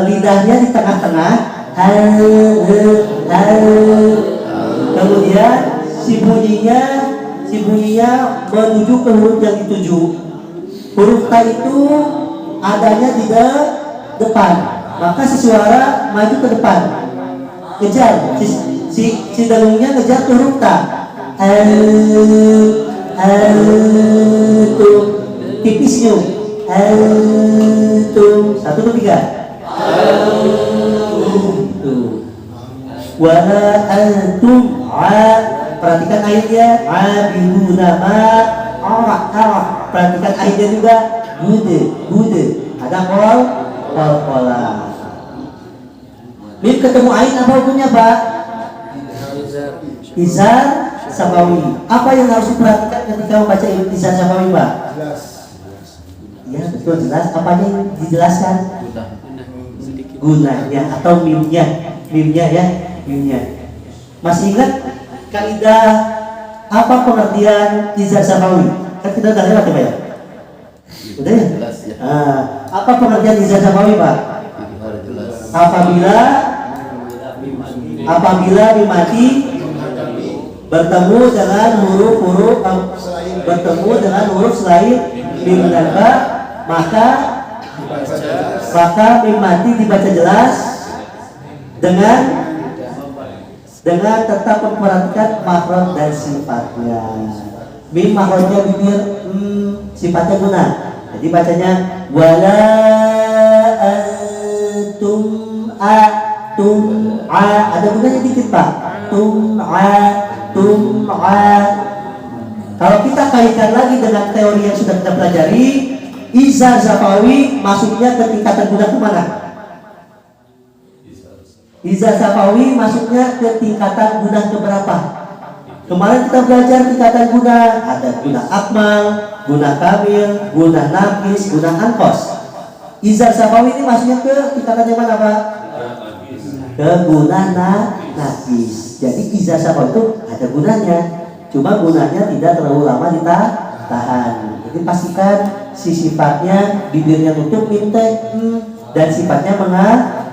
lidahnya di tengah-tengah, kemudian si bunyinya menuju ke huruf yang dituju. Huruf ta itu adanya di depan, maka si suara maju ke depan, kejar si dengungnya ngejar ke huruf ta. antum. Tipis senyum. Antum. 1, 2, 3. Tuh. Wala antum perhatikan ayatnya abiduna ma arah. Perhatikan ayatnya juga bude. Ada kol. Mim ketemu ain apa hukumnya, Pak? Izar safawi. Apa yang harus diperhatikan ketika membaca izar safawi, Pak? Ya betul, jelas. Apanya yang dijelaskan? Gunanya atau mimnya ya, mimnya. Masih ingat kaidah apa pengertian izar safawi? Kan kita udah lewat ya? Udah ya? Jelas ya. Apa pengertian izar safawi, Pak? Apabila mimati bertemu dengan huruf selain mim dan ba, maka mimati dibaca jelas dengan tetap memperhatikan makhraj dan sifatnya. Mim makhrajnya bibir, sifatnya guna. Jadi bacanya wala antum ada gunanya dikit, Pak. Kalau kita kaitkan lagi dengan teori yang sudah kita pelajari, izar safawi masuknya ke tingkatan guna kemana? Izar safawi masuknya ke tingkatan guna keberapa? Kemarin kita belajar tingkatan guna, ada guna akmal, guna kamil, guna nafis, guna ankos. Izar safawi ini masuknya ke tingkatan yang mana, Pak? Ke guna nafis. Jadi izar safawi itu ada gunanya, cuma gunanya tidak terlalu lama ditahan. Jadi pastikan si sifatnya bibirnya tutup, mintek, dan sifatnya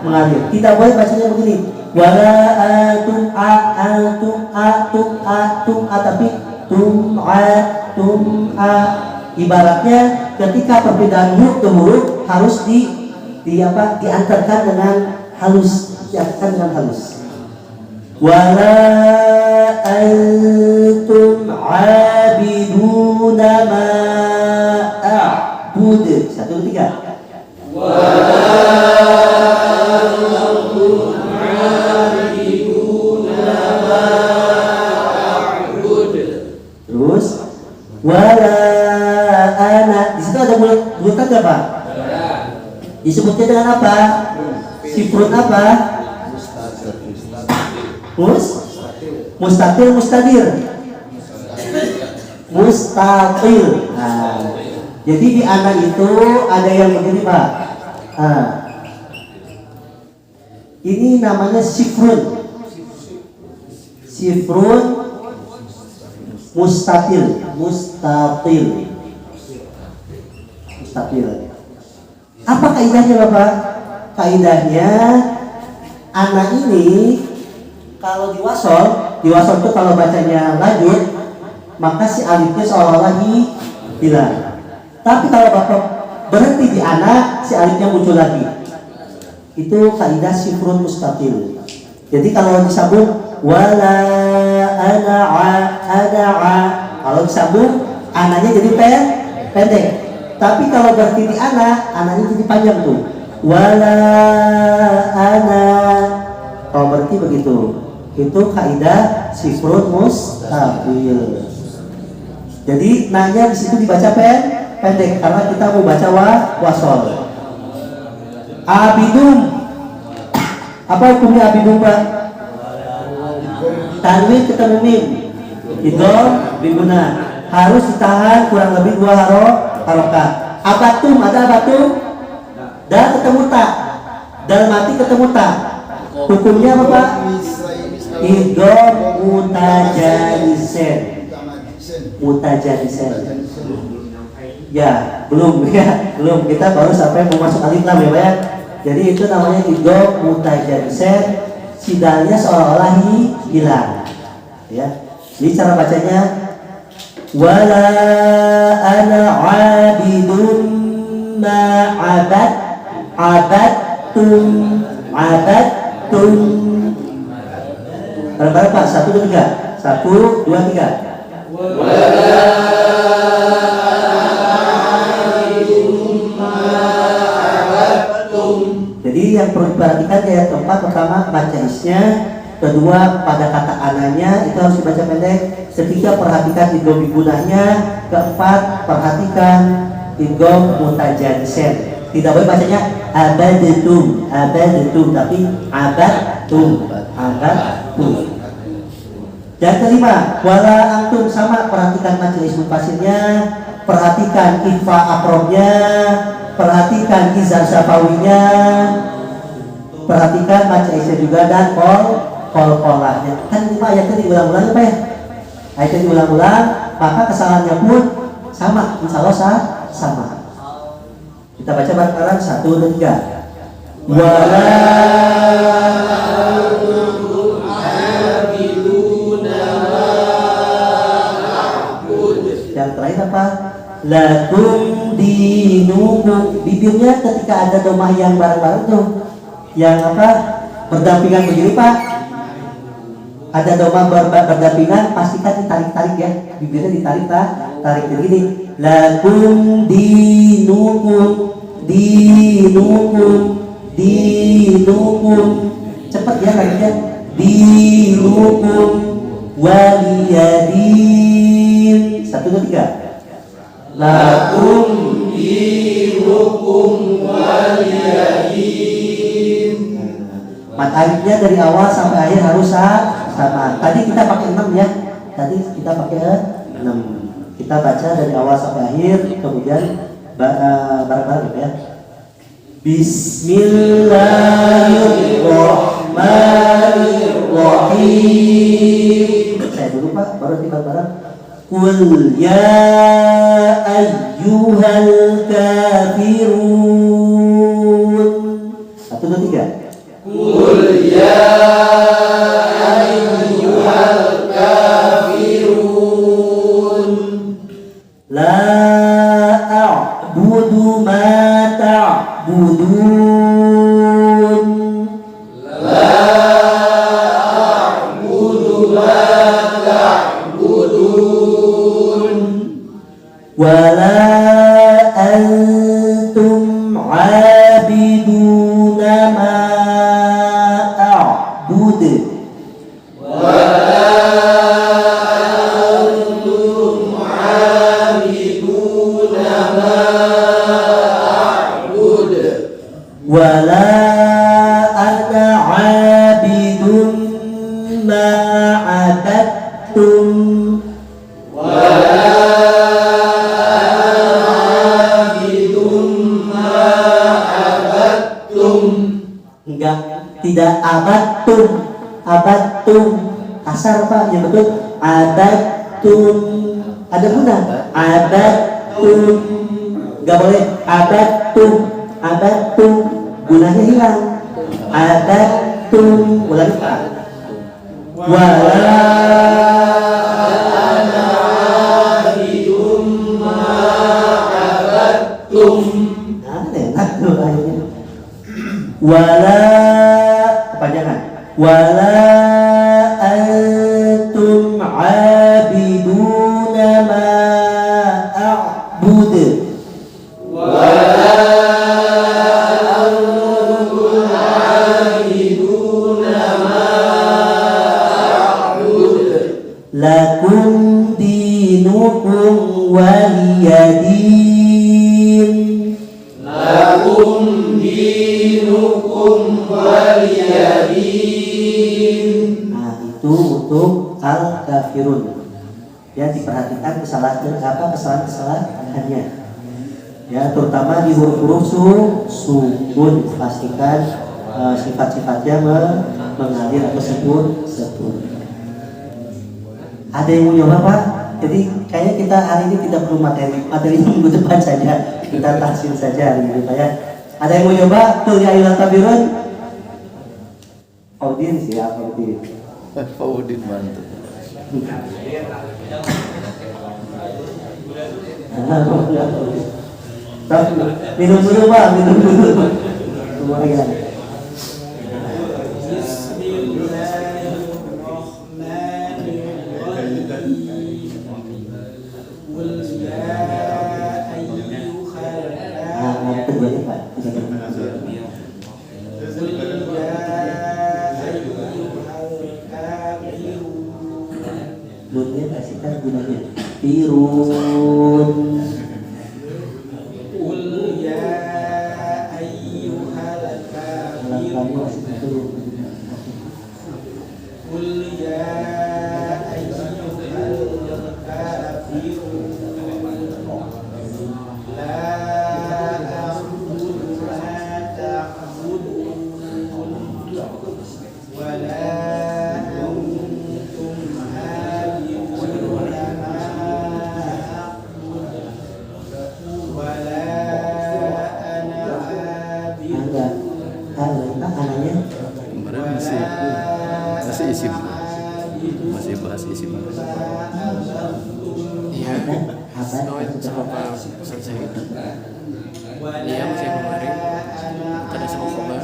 mengalir. Tidak boleh bacanya begini. Wala atum tapi tum ibaratnya ketika perbedaan huruf ke huruf harus diantarkan dengan halus, Wala antum abiduna ma a'bud. 1, 2, 3. Terus wala ana. Di situ ada bulat enggak, Pak? Disebutnya dengan apa? Sifrun apa? Mustatil, mustadir. Mustatil. Jadi di anak itu ada yang begini, Pak. Ini namanya sifrun. Mustatil. Apa kaidahnya, Bapak? Kaidahnya anak ini kalau diwasol itu kalau bacanya lanjut, maka si alifnya seolah-olah hilang. Tapi kalau Bapak berhenti di anak, si alifnya muncul lagi. Itu kaidah sifrun mustatil. Jadi kalau disambung wala ana'a, kalau disambung anaknya jadi pendek. Tapi kalau berhenti di anak, anaknya jadi panjang tuh. Wala ana. Kalau berhenti begitu. Itu kaidah sifrun mustatil. Jadi nanya di situ dibaca pendek karena kita mau baca wasol. Abidum. Apa hukumnya abidum, Pak? Tanwin ketemu mim. Idgham biguna. Harus ditahan kurang lebih 2 harokat. Abatum, ada abatum? Dan ketemu tak. Dal mati ketemu tak. Hukumnya apa, Pak? Idgham mutajanisen. Ya, belum. Kita baru sampai mau masuk alif lam ya, Pak ya. Jadi itu namanya idgham mutajanisen. Sidalnya seolah-olah hilang. Ya. Jadi cara bacanya wala ana abidun ma abadtum. Bareng-bareng, Pak. 1, 2, 3. 1, 2, 3. Jadi yang perlu diperhatikan ayat keempat, pertama baca isnya, kedua pada kata ananya itu harus dibaca pendek, ketiga perhatikan idgham gunahnya, keempat perhatikan idgham mutajansen. Tidak boleh bacanya abadtum, tapi abadtum. Dan kelima, wala antum, sama perhatikan majelis mufasirnya, perhatikan ikhfa akrobnya, perhatikan izar syafawinya, perhatikan baca isya juga, dan kolahnya. Kan ini ayatnya diulang-ulang apa ya? Ayatnya diulang-ulang, maka kesalahannya pun sama, insya Allah sama. Kita baca bareng-bareng 1, 2, 3. Wala yang terakhir apa? Lakum dinukum. Bibirnya ketika ada domah yang bareng-bareng tuh, yang apa? Berdampingan begini Pak. Ada domah berdampingan, pastikan ditarik-tarik ya. Bibirnya ditarik tarik begini. Lakum dinukum. Cepat ya larinya. Dinukum waliyadin. 1, 2, 3. Lakum dinukum waliyadin. Mat alifnya dari awal sampai akhir harus sama. Tadi kita pakai 6 ya. Kita baca dari awal sampai akhir, kemudian bareng-bareng ya. Bismillahirrahmanirrahim. Saya dulu Pak, baru kita bareng. Qul ya ayyuhal kafirun. 1, 2, 3. Qul ya ayyuhal kafirun. La a'budu ma ta'budun. Wala antum abiduna ma a'bud. Wala ana abidun ma abattum. Enggak, tidak abattum kasar Pak, yang betul abattum, ada guna abattum, enggak boleh abattum gunanya hilang. Abattum, ulangi Pak. Wala ana abidum ma abattum. Nah, enak tuh ayatnya. Wala kepanjangan. Wala antum abiduna ma a'bud. Wala antum abiduna ma a'bud. Lakum dinukum waliyadin. Lakum dinukum waliyadin. Nah, itu untuk al-kafirun. Ya, diperhatikan kesalahan-kesalahannya. Ya, terutama di huruf-huruf sukun, pastikan sifat-sifatnya mengalir atau sebut. Ada yang mau nyoba Pak? Jadi kayaknya kita hari ini tidak perlu materi minggu depan saja, kita tahsin saja hari ini Pak ya. Ada yang mau nyoba? Qul ya ayyuhal kafirun. Faudin siap Faudin. Faudin mantap. Minum dulu Pak, minum dulu. Semuanya. Nunnya kasihkan gunanya. Firun. Qul ya ayyuhal kafirun. Qul ya ayyuhal kafirun. La a'budu ma ta'budun. Wa la antum a'abiduna ma a'budu. Wa la ana a'abidu. Anaknya Kemarin masih isim. Masih bahas isim. Iya, sama Pak Ustaz Zahid. Iya, masih kemarin. Ada sama khobar.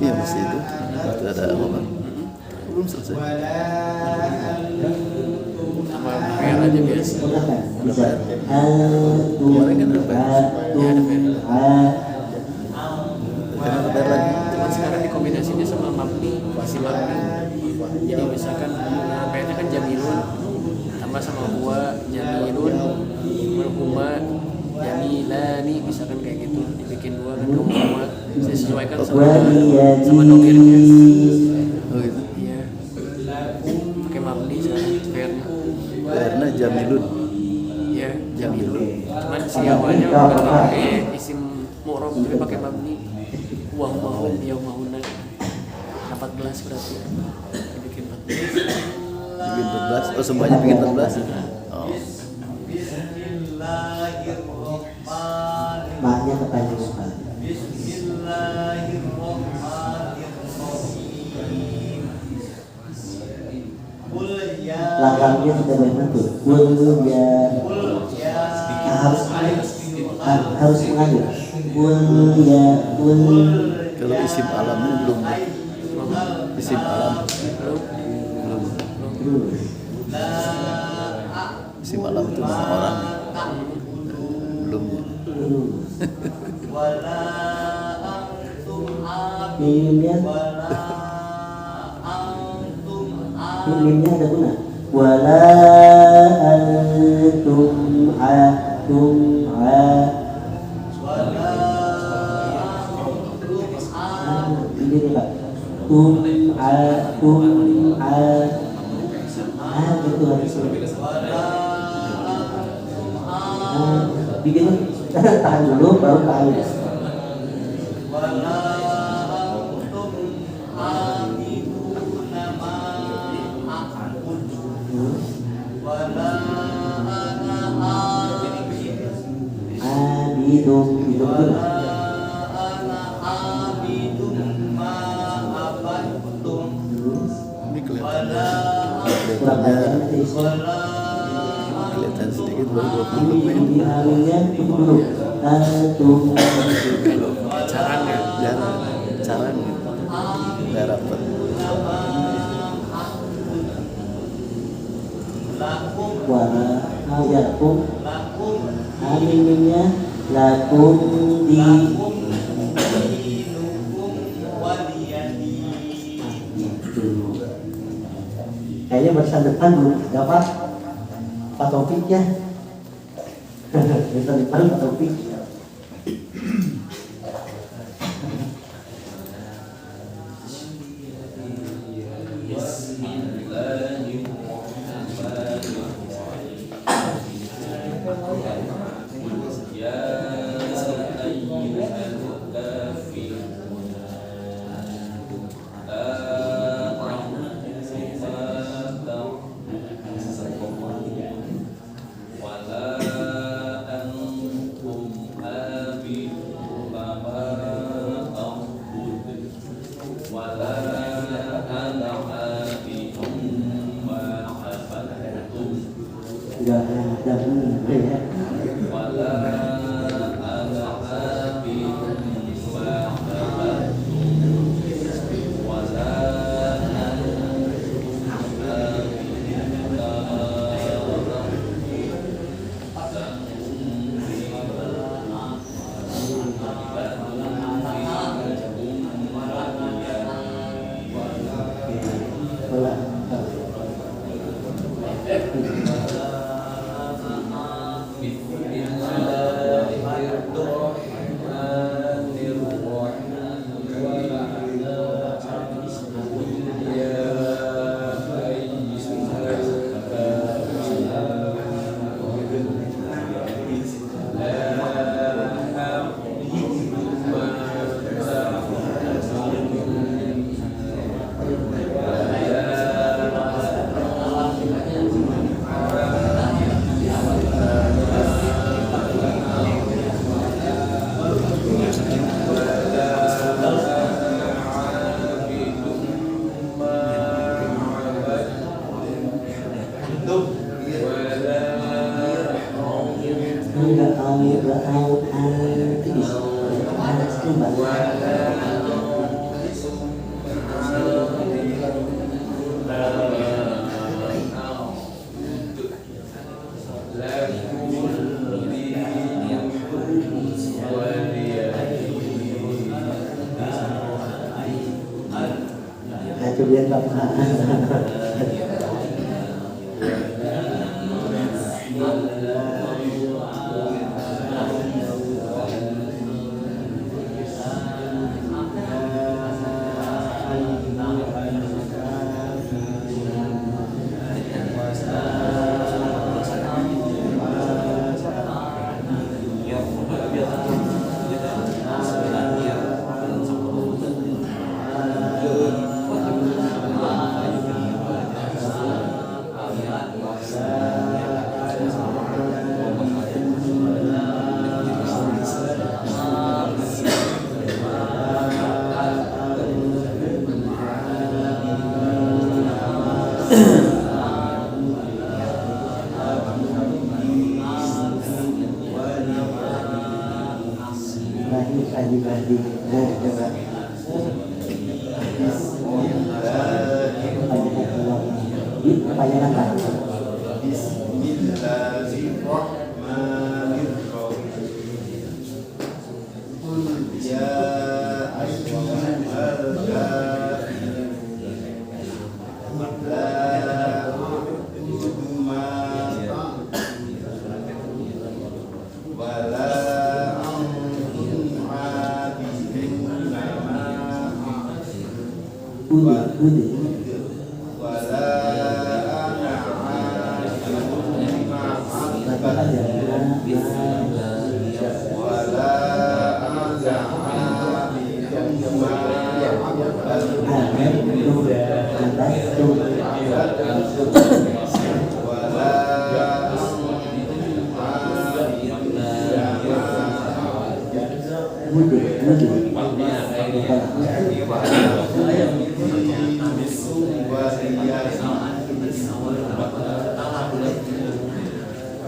Iya masih itu. Ada apa? Belum selesai. Sama PR aja biasa. bisa antum Kenapa ada lagi? Cuman sekarang dikombinasinya sama mabni, si mabni. Jadi misalkan PR-nya kan jamilun, tambah sama huwa, jamilun, berhuma, jamilani, misalkan kayak gitu. Dibikin dua kan huma, saya sesuaikan sama dokirnya. Oh gitu. Iya. Pakai mabni sekarang PR-nya. Karena Jamilun. Iya, jamilun. Cuman si awalnya bukan pakai isim mu'rab tapi pakai mabni. Wa hum yaumahuna 14 berarti dibikin 14. Bikin 14. Oh semuanya bikin 14. Oh. maknya kepanjangan Pak. Langkahnya sudah berbentuk. Qul ya. Harus mengalir. Qul ya. Qul. Kalau isim alamnya belum. Isim alam belum. Isim alam itu nama orang. Belum. Mimnya. Mimnya ada guna. Wala antum ini nih Pak. Gitu harusnya. Bikin tahan dulu baru tahan. Abidum betul. Ini Kurang kelihatannya banyak kelihatan sedikit baru 20 menit. di harinya tunggu dulu. Antum Caranya Jarang gitu. Nggak rapat. wala ayakum aminnya lakum di kayaknya barisan depan belum ada Pak Taufik ya. Barisan depan Pak Taufik.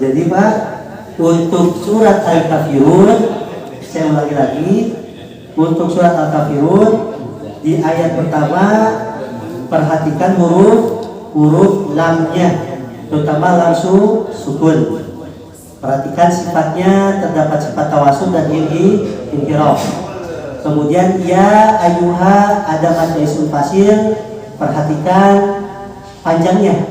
Jadi Pak, untuk surat Al-Kafirun, saya ulangi lagi, untuk surat Al-Kafirun di ayat pertama perhatikan huruf lamnya, terutama langsung sukun. Perhatikan sifatnya, terdapat sifat tawasul dan inhiraf. Kemudian ya ayuha ada mad isim fasil, perhatikan panjangnya.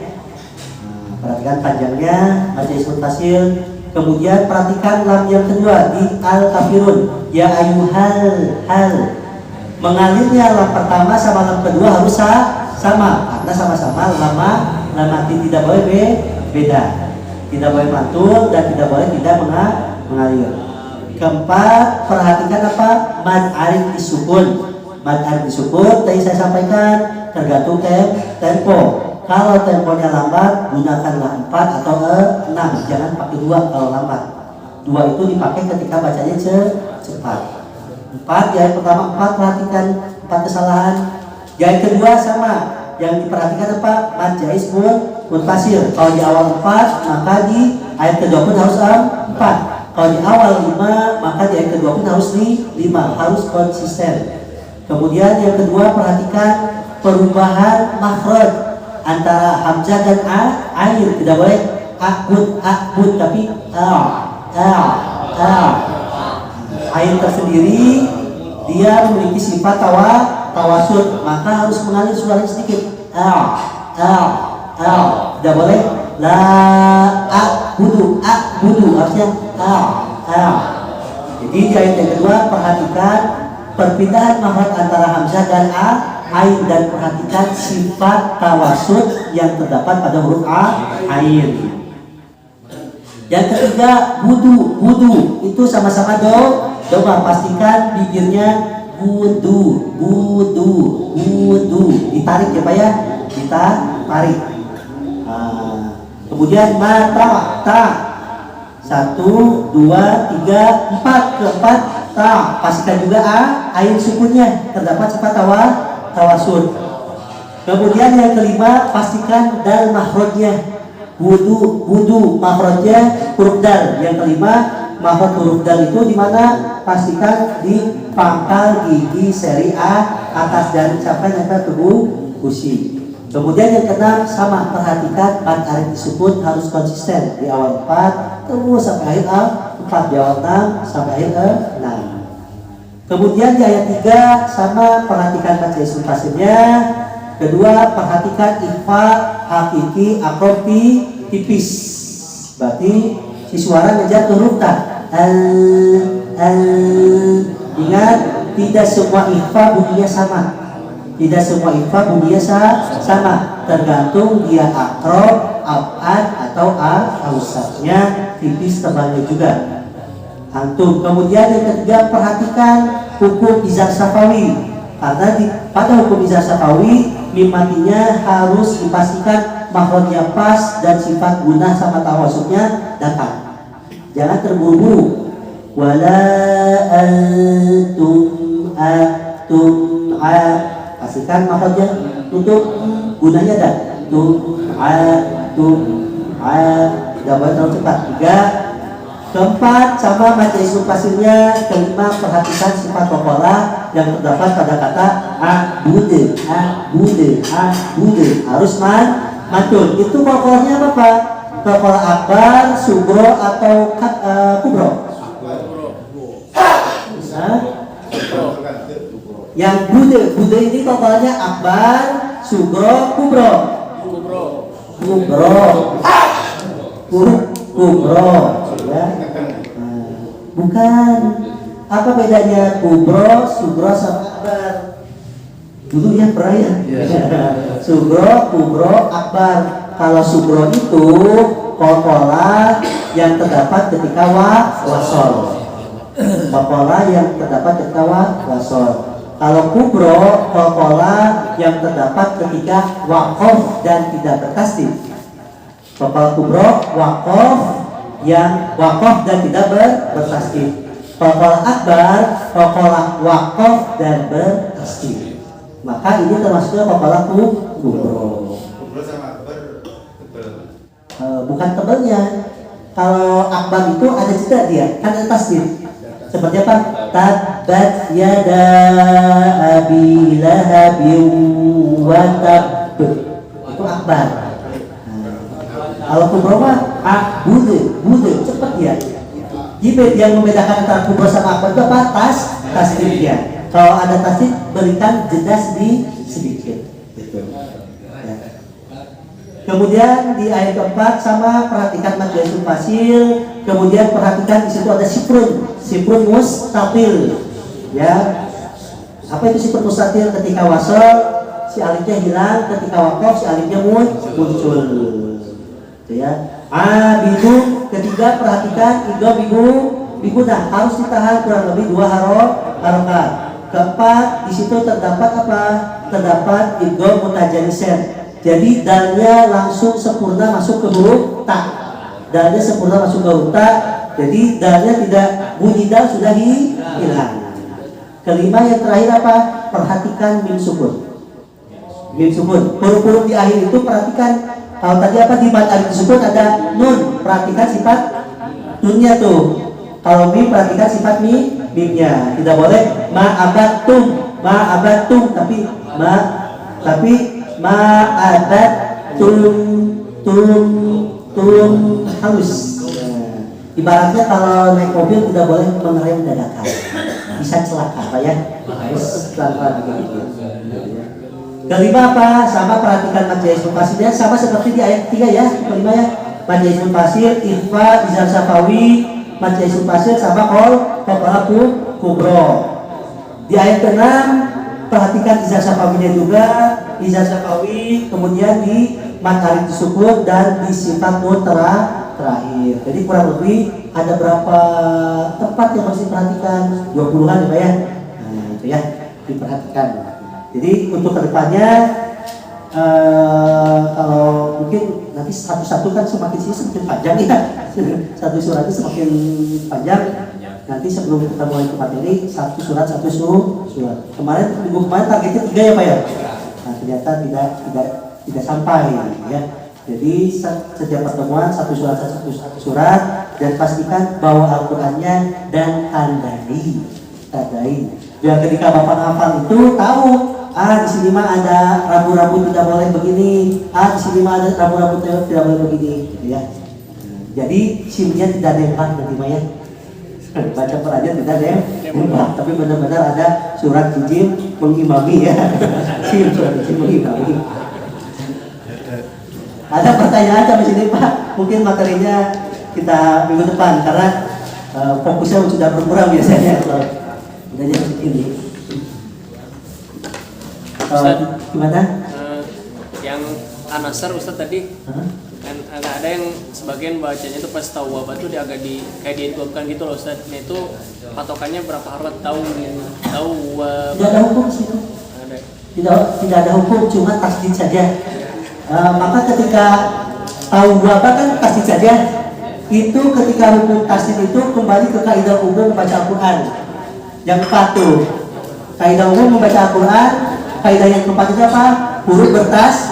Perhatikan panjangnya mad isim fasil. Kemudian perhatikan lam yang kedua di Al-Kafirun, ya ayuhal hal. Mengalirnya lam pertama sama lam kedua harus sama karena sama-sama lam mati, tidak boleh beda. Tidak boleh mantul dan tidak boleh tidak mengalir. Keempat, perhatikan apa? Mad arid disukun. Mad arid disukun, tadi saya sampaikan tergantung tempo. Kalau temponya lambat, gunakanlah 4 atau 6. Jangan pakai 2 kalau lambat. 2 itu dipakai ketika bacanya cepat. 4, yang pertama 4, perhatikan 4 kesalahan. Yang kedua sama, yang diperhatikan apa? Mad jaiz munfasil. Kalau di awal 4, maka di ayat kedua pun harus 4. Kalau di awal 5, maka di ayat kedua pun harus 5. Harus konsisten. Kemudian yang kedua, perhatikan perubahan makhraj antara hamzah dan ain. Tidak boleh akbud tapi ain tersendiri dia memiliki sifat tawasul, maka harus mengalir suaranya sedikit. Tidak boleh la akbudu harusnya Jadi di ayat yang kedua perhatikan perpindahan makhraj antara hamzah dan ain, dan perhatikan sifat tawasul yang terdapat pada huruf ain. Yang ketiga budu itu sama-sama doa. Pastikan bibirnya budu ditarik ya Pak ya, kita tarik. Kemudian ta 1, 2, 3, 4 keempat ta, pastikan juga ain sukunnya terdapat sifat tawasul. Kemudian yang kelima, pastikan dal makhrajnya. Wudu makhrajnya huruf dal. Yang kelima, makhraj huruf dal itu di mana? Pastikan di pangkal gigi seri A atas dan sampai nempel ke gusi. Kemudian yang keenam sama, perhatikan mad arid disukun harus konsisten di awal 4 terus sampai akhir 4, di awal 6 sampai akhir 6. Kemudian di ayat 3 sama, perhatikan baca isim fasilnya, Kedua, perhatikan ikhfa hakiki akroti tipis. Berarti si suara ngejar huruf ta. Ingat, tidak semua ikhfa bunyinya sama. Tidak semua ikhfa bunyinya sama. Tergantung dia akrob, abad atau ausatnya, tipis tebalnya juga. Antum. Kemudian yang ketiga, perhatikan hukum izar safawi. Karena pada hukum izar safawi, mim matinya harus dipastikan makhrajnya pas dan sifat gunah sama tawasudnya datang. Jangan terburu-buru. Wala antum pastikan makhrajnya tutup, gunanya ada tidak boleh terlalu cepat. 3, keempat, sama mati ismu fasilnya. Kelima, perhatikan sifat kokola yang terdapat pada kata abude harus mantul. Itu kokolanya apa Pak? Kokola akbar, sugro atau kubro? Yang bude ini kokolanya akbar, sugro, kubro. Kubro ya. Bukan. Apa bedanya kubro, sugro sama akbar? Dulu ya pernah ya. Sugro, kubro, akbar. Kalau sugro itu kokola yang terdapat ketika wasol. Kokola yang terdapat ketika wasol. Kalau kubro, kokola yang terdapat ketika wakof dan tidak bertasdid. Kokola kubro, wakof yang wakof dan tidak bertasdid. Kokola akbar, kokola wakof dan bertasdid. Maka ini termasuknya kokola kubro. Kubro sama akbar tebal. Bukan tebelnya. Kalau akbar itu ada juga dia, kan ada tasdid. Seperti apa? Tabbat yada abi lahabin wa tabb. Itu akbar. Kalau kubro mah bude cepat ya. Jadi yang membedakan antara kubro sama akbar itu apa? Tasdid ya. Kalau ada tasdid, berikan jeda sedikit. Ya. Kemudian di ayat keempat sama perhatikan mad jaisul fasil. Kemudian perhatikan di situ ada siprun mustatil. Ya. Apa itu siprun mustatil? Ketika wasal si alifnya hilang, ketika wakof si alifnya muncul. Gitu ya. Abidu. Ketiga, perhatikan idgham bigudah harus ditahan kurang lebih 2 harokat. Keempat, di situ terdapat apa? Terdapat idgham mutajanisen. Jadi dalnya langsung sempurna masuk ke huruf ta. Dalnya sempurna masuk ke huruf ta. Jadi dalnya tidak bunyi dal sudah hilang. Kelima yang terakhir apa? Perhatikan mim sukun. Huruf-huruf di akhir itu perhatikan. Kalau tadi apa di mad alif sukun ada nun, perhatikan sifat nunnya tuh. Kalau mim perhatikan sifat mimnya. Tidak boleh ma'abatum tapi ma'abatum halus. Ibaratnya kalau naik mobil tidak boleh mengerem dadakan, bisa celaka Pak ya. Harus pelan-pelan begitu. Kelima apa? Sama perhatikan mad jaisul fasilnya sama seperti di ayat 3 ya. Kelima ya. Mad jaisul fasil, ikhfa, izar safawi, mad jaisul fasil sama kokola kubro. Di ayat ke-6 perhatikan izar safawinya juga, izar safawi, kemudian di mad alif disukun dan di sifat nun terakhir. Jadi kurang lebih ada berapa tempat yang harus diperhatikan? 20-an ya Pak ya. Nah itu ya diperhatikan. Jadi untuk kedepannya kalau mungkin nanti satu-satu kan semakin panjang ya. Satu surat itu semakin panjang. Nanti sebelum kita mulai ke materi, satu surat. Minggu kemarin targetnya 3 ya Pak ya. Nah ternyata tidak sampai ya. Jadi setiap pertemuan satu surat dan pastikan bawa Al-Qur'annya dan tandai. Biar ketika Bapak hafal itu tahu, di sini mah ada rambu-rambu tidak boleh begini, di sini mah ada rambu-rambu tidak boleh begini, gitu ya. Jadi simnya tidak nembak nanti mah ya. Baca per aja tidak nembak, tapi benar-benar ada surat izin mengimami ya. Yasin, surat Yasin menghibur. Ada pertanyaan sampai sini Pak? Mungkin materinya kita minggu depan karena fokusnya sudah berkurang biasanya kalau udah jam segini. Gimana? Yang An-Nasr Ustaz tadi kan ada yang sebagian bacanya itu pas tawwab itu dia agak kayak diidghamkan gitu loh Ustaz. Nah itu patokannya berapa harkat tawwab? Tidak ada hukum sih. Tidak ada hukum, cuma tasdid saja. Maka ketika tawwab kan tasdid saja. Itu ketika hukum tasdid itu kembali ke kaidah umum membaca Al-Quran. Yang patuh kaidah umum membaca Al-Quran. Kaidah yang keempat itu apa? Huruf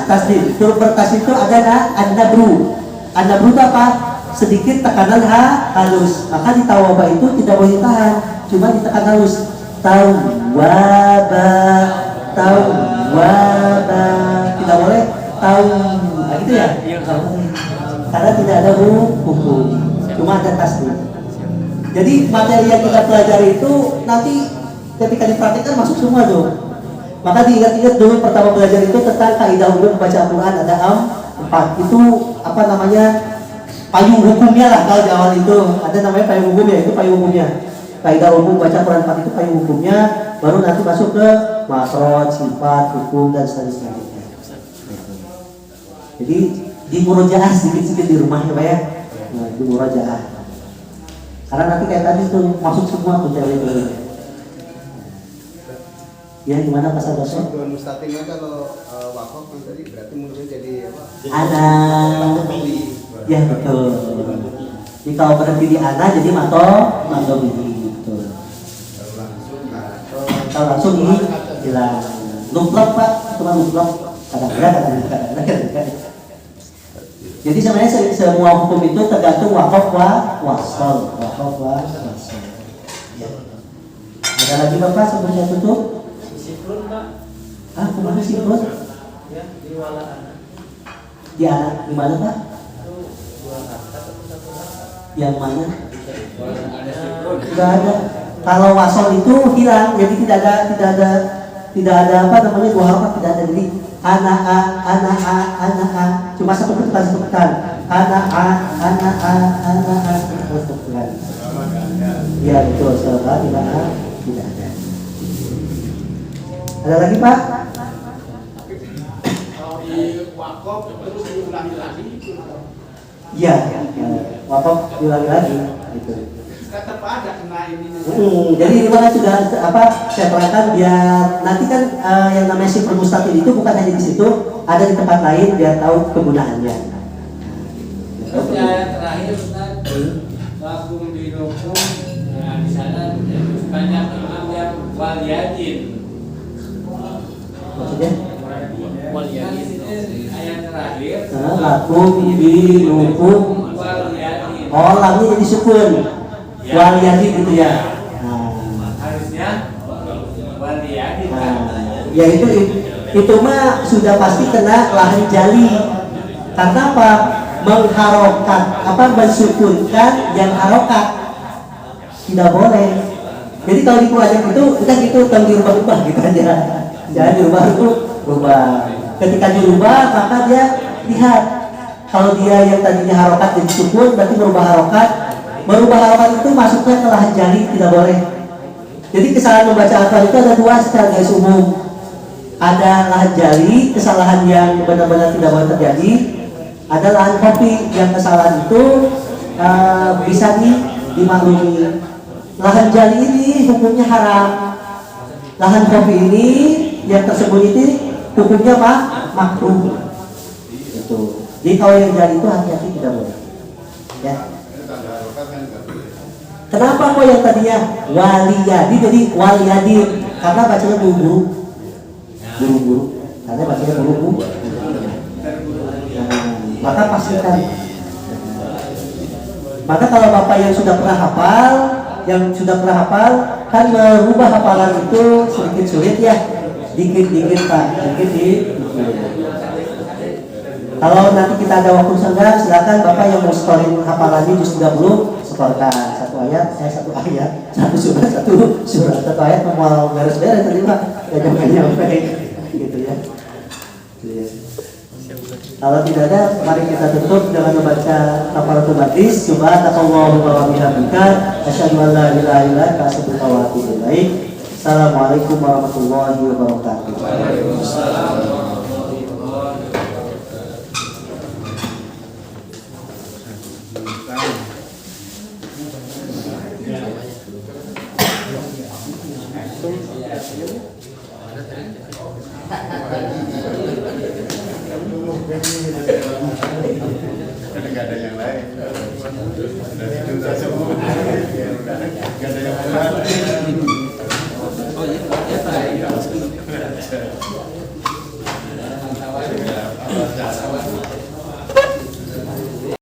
tasdid. Huruf bertas itu ada an-nabru. An-nabru itu apa? Sedikit tekanan halus. Maka di tawwaba itu tidak boleh ditahan, cuma ditekan halus. Tawwaba, tidak boleh nah, gitu ya? Karena tidak ada hukum, cuma ada tasdid. Jadi materi yang kita pelajari itu nanti ketika dipraktikkan masuk semua tuh. Maka diingat-ingat dulu pertama belajar itu tentang kaidah umum membaca Al-Quran ada 4. Itu apa namanya, payung hukumnya lah. Kalau di awal itu ada namanya payung hukumnya, itu payung hukumnya. Kaidah umum membaca Al-Quran 4 itu payung hukumnya. Baru nanti masuk ke makhraj, sifat, hukum dan selanjutnya. Jadi di murojaah sedikit-sedikit di rumah ya Pak ya. Nah, di murojaah. Karena nanti kayak tadi tuh masuk semua tuh teori-teori. Ya gimana Pak Santoso? Tuan Mustatim kalau wakaf kan tadi berarti muncul jadi apa? Ana. Ya betul. Jadi kalau berhenti di ana jadi matobihi betul. Kalau langsung ini hilang. Lumplok Pak, cuma lumplok. Kadang-kadang. Jadi sebenarnya semua hukum itu tergantung wakaf wasol. Ya. Ada lagi Bapak sebelum saya tutup? Siklon Pak. Kemana sih Bos? Ya, di Walaan. Di anak di mana Pak? Itu 2 kata atau 1 kata? Yang mana? Ada siklon. Tidak ada. Kalau wasol itu hilang, jadi tidak ada apa namanya 2 harakat, tidak ada. Jadi anak a, cuma satu pekan. Anak a, terus pekan. Iya betul, setelah tidak ada. Ada lagi Pak? Kalau di wakaf terus diulangi lagi itu. Iya, wakaf diulangi lagi. Gitu. Tetap ada kena ini. Jadi ini mana sudah saya terangkan biar nanti kan yang namanya sifat mustaqil itu bukan hanya di situ, ada di tempat lain biar tahu kegunaannya. Terus yang terakhir Ustaz, lakum dinukum, nah di sana banyak imam yang waliyadin. Maksudnya? Waliyadin. Ayat terakhir. Lakum dinukum. Waliyadin. Oh, lamnya jadi sukun. Waliyadin gitu ya. Harusnya waliyadin. Ya itu mah sudah pasti kena lahan jali. Karena apa? Mengharokat mensukunkan yang harokat tidak boleh. Jadi kalau di Quran itu udah gitu tong dirubah gitu aja. Jangan dirubah itu berubah. Ketika dirubah maka dia lihat kalau dia yang tadinya harokat jadi sukun berarti merubah harokat. Merubah harokat itu masuknya ke lahan jali, tidak boleh. Jadi kesalahan membaca Al-Quran itu ada 2 secara garis umum. Ada lahan jali, kesalahan yang benar-benar tidak boleh terjadi. Ada lahan kopi yang kesalahan itu bisa dimaklumi. Lahan jali ini hukumnya haram. Lahan kopi ini yang tersembunyi ini hukumnya makruh. Itu. Jadi kalau yang jali itu hati-hati tidak boleh. Ya. Kenapa kok yang tadinya waliyadi jadi waliyadin? Karena bacanya buru-buru. Karena bacanya buru-buru. Maka pastikan. Maka kalau Bapak yang sudah pernah hafal, kan merubah hafalan itu sedikit sulit ya. Dikit-dikit Pak, dikit. Kalau nanti kita ada waktu senggang, silakan Bapak yang mau storin hafalannya juz 30, setorkan satu ayat, satu surat, satu ayat mau beres-beres tadi Pak. Jangan nyampe. gitu ya. Gitu ya. Kalau tidak ada, mari kita tutup dengan membaca kafaratul majlis. Subhanakallahumma wa bihamdika asyhadu an la ilaha illa anta astaghfiruka wa atubu ilaik. Assalamualaikum warahmatullahi wabarakatuh. Karena nggak ada yang lain. Dari itu